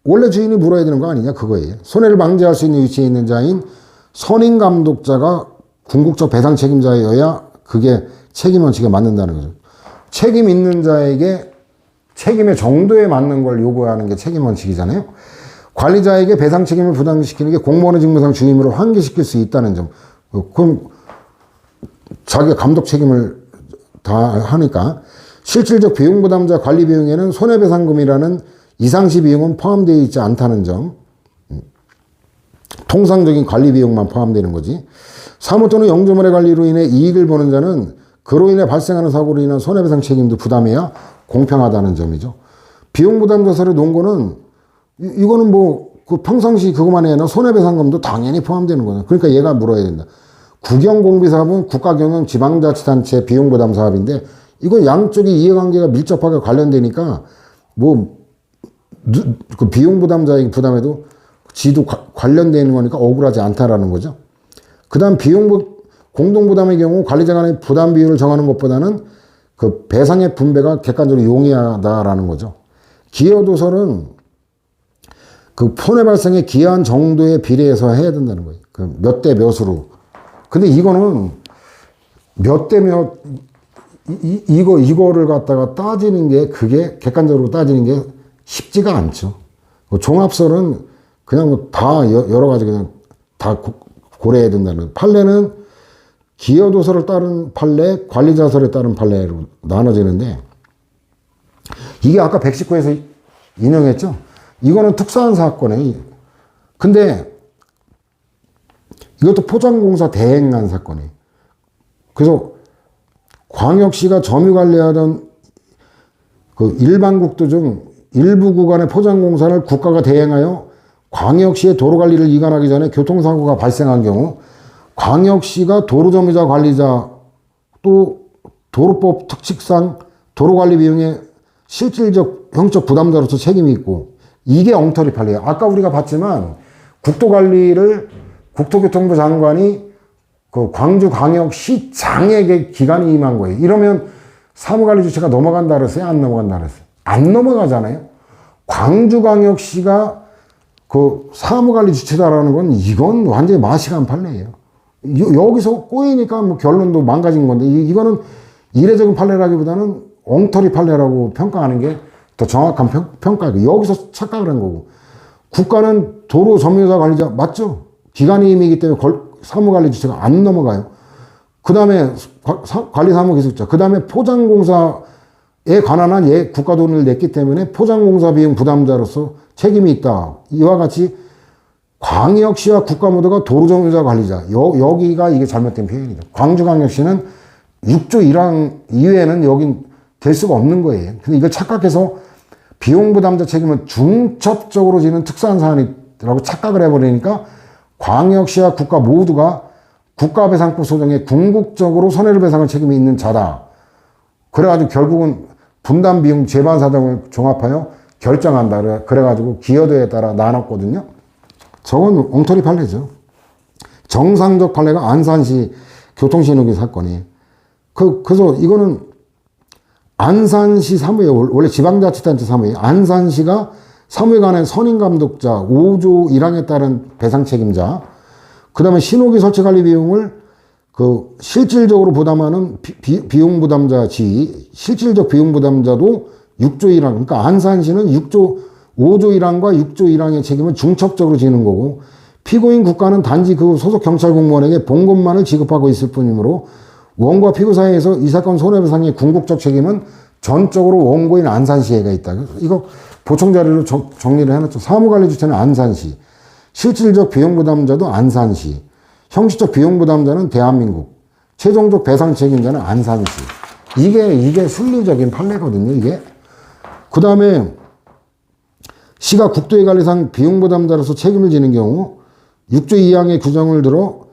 원래 주인이 물어야 되는 거 아니냐, 그거예요. 손해를 방지할 수 있는 위치에 있는 자인 선임 감독자가 궁극적 배상 책임자여야 그게 책임 원칙에 맞는다는 거죠. 책임 있는 자에게 책임의 정도에 맞는 걸 요구하는 게 책임 원칙이잖아요. 관리자에게 배상 책임을 부담시키는 게 공무원의 직무상 주임으로 환기시킬 수 있다는 점. 그럼 자기가 감독 책임을 다 하니까. 실질적 비용 부담자 관리 비용에는 손해배상금이라는 이상시 비용은 포함되어 있지 않다는 점. 통상적인 관리 비용만 포함되는 거지. 사무 또는 영주물의 관리로 인해 이익을 보는 자는 그로 인해 발생하는 사고로 인한 손해배상 책임도 부담해야 공평하다는 점이죠. 비용 부담자설의 논거는 이거는 평상시 그것만 해야 손해배상금도 당연히 포함되는 거죠. 그러니까 얘가 물어야 된다. 국영공비사업은 국가경영 지방자치단체 비용부담 사업인데 이건 양쪽이 이해관계가 밀접하게 관련되니까 그 비용부담자에게 부담해도 지도 관련되는 거니까 억울하지 않다라는 거죠. 그 다음 공동부담의 경우 관리자 간의 부담 비율을 정하는 것보다는 그 배상의 분배가 객관적으로 용이하다라는 거죠. 기여도설은 그 손해 발생에 기여한 정도에 비례해서 해야 된다는 거예요. 그 몇 대 몇으로. 근데 이거는 몇 대 몇, 이거를 갖다가 따지는 게, 그게 객관적으로 따지는 게 쉽지가 않죠. 종합설은 그냥 다 여러 가지 그냥 다 고려해야 된다는. 판례는 기여도설을 따른 판례, 관리자설에 따른 판례로 나눠지는데, 이게 아까 119에서 인용했죠? 이거는 특수한 사건이에요. 근데 이것도 포장공사 대행난 사건이에요. 그래서 광역시가 점유관리하던 그 일반국도 중 일부 구간의 포장공사를 국가가 대행하여 광역시의 도로관리를 이관하기 전에 교통사고가 발생한 경우 광역시가 도로점유자 관리자 또 도로법 특칙상 도로관리 비용의 실질적 형적 부담자로서 책임이 있고, 이게 엉터리 판례예요. 아까 우리가 봤지만 국도관리를 국토교통부 장관이 그 광주광역시장에게 기간이 임한 거예요. 이러면 사무관리 주체가 넘어간다 그랬어요? 안 넘어간다 그랬어요? 안 넘어가잖아요. 광주광역시가 그 사무관리 주체다라는 건 이건 완전히 마시간 판례예요. 여기서 꼬이니까 결론도 망가진 건데, 이거는 이례적인 판례라기보다는 엉터리 판례라고 평가하는 게 더 정확한 평가고, 여기서 착각을 한 거고. 국가는 도로 점유자 관리자 맞죠? 기간이임이기 때문에 사무관리 주체가 안 넘어가요. 그 다음에 관리사무기술자, 그 다음에 포장공사에 관한 한 국가 돈을 냈기 때문에 포장공사 비용 부담자로서 책임이 있다. 이와 같이 광역시와 국가 모두가 도로점유자 관리자. 여기가 이게 잘못된 표현이다. 광주광역시는 6조 1항 이외에는 여긴 될 수가 없는 거예요. 근데 이걸 착각해서 비용 부담자 책임은 중첩적으로 지는 특수한 사안이라고 착각을 해버리니까 광역시와 국가 모두가 국가배상법 소정에 궁극적으로 손해를 배상할 책임이 있는 자다. 그래가지고 결국은 분담 비용 재반 사정을 종합하여 결정한다. 그래가지고 기여도에 따라 나눴거든요. 저건 엉터리 판례죠. 정상적 판례가 안산시 교통신호기 사건이. 그래서 이거는 안산시 사무회, 원래 지방자치단체 사무회, 안산시가 사무회 간의 선임감독자, 5조 1항에 따른 배상 책임자, 그 다음에 신호기 설치 관리 비용을 그 실질적으로 부담하는 비용 부담자 지위, 실질적 비용 부담자도 6조 1항, 그러니까 안산시는 5조 1항과 6조 1항의 책임을 중첩적으로 지는 거고, 피고인 국가는 단지 그 소속 경찰 공무원에게 봉급만을 지급하고 있을 뿐이므로 원고와 피고 사이에서 이 사건 손해배상의 궁극적 책임은 전적으로 원고인 안산시에가 있다. 이거 보충 자료로 정리를 해놨죠. 사무관리 주체는 안산시, 실질적 비용 부담자도 안산시, 형식적 비용 부담자는 대한민국, 최종적 배상 책임자는 안산시. 이게 순리적인 판례거든요. 이게. 그 다음에 시가 국도의 관리상 비용 부담자로서 책임을 지는 경우 6조 2항의 규정을 들어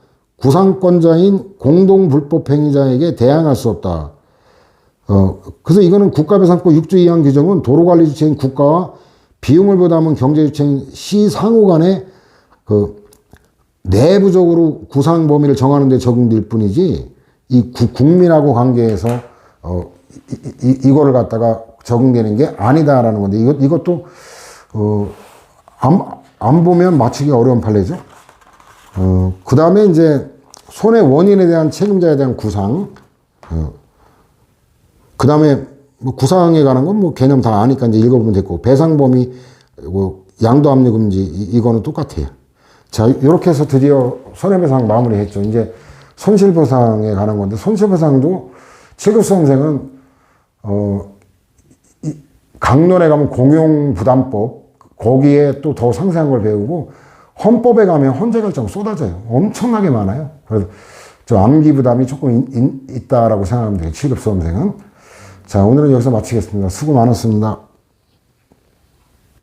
구상권자인 공동불법행위자에게 대항할 수 없다. 그래서 이거는 국가배상법 6조 2항 규정은 도로관리 주체인 국가와 비용을 부담한 경제주체인 시 상호 간에 그 내부적으로 구상 범위를 정하는 데 적용될 뿐이지, 이 국민하고 관계에서 이거를 갖다가 적용되는 게 아니다라는 건데, 이것도 안 보면 맞추기 어려운 판례죠. 그 다음에 이제 손해 원인에 대한 책임자에 대한 구상, 그 다음에 뭐 구상에 관한 건 뭐 개념 다 아니까 이제 읽어보면 됐고, 배상 범위, 뭐 양도 압류 금지, 이거는 똑같아요. 자, 이렇게 해서 드디어 손해배상 마무리했죠. 이제 손실보상에 관한 건데, 손실보상도 7급 수험생은 강론에 가면 공용부담법, 거기에 또 더 상세한 걸 배우고, 헌법에 가면 헌재결정 쏟아져요. 엄청나게 많아요. 그래서 좀 암기 부담이 조금 있다라고 생각하면 돼요. 7급 수험생은. 자, 오늘은 여기서 마치겠습니다. 수고 많았습니다.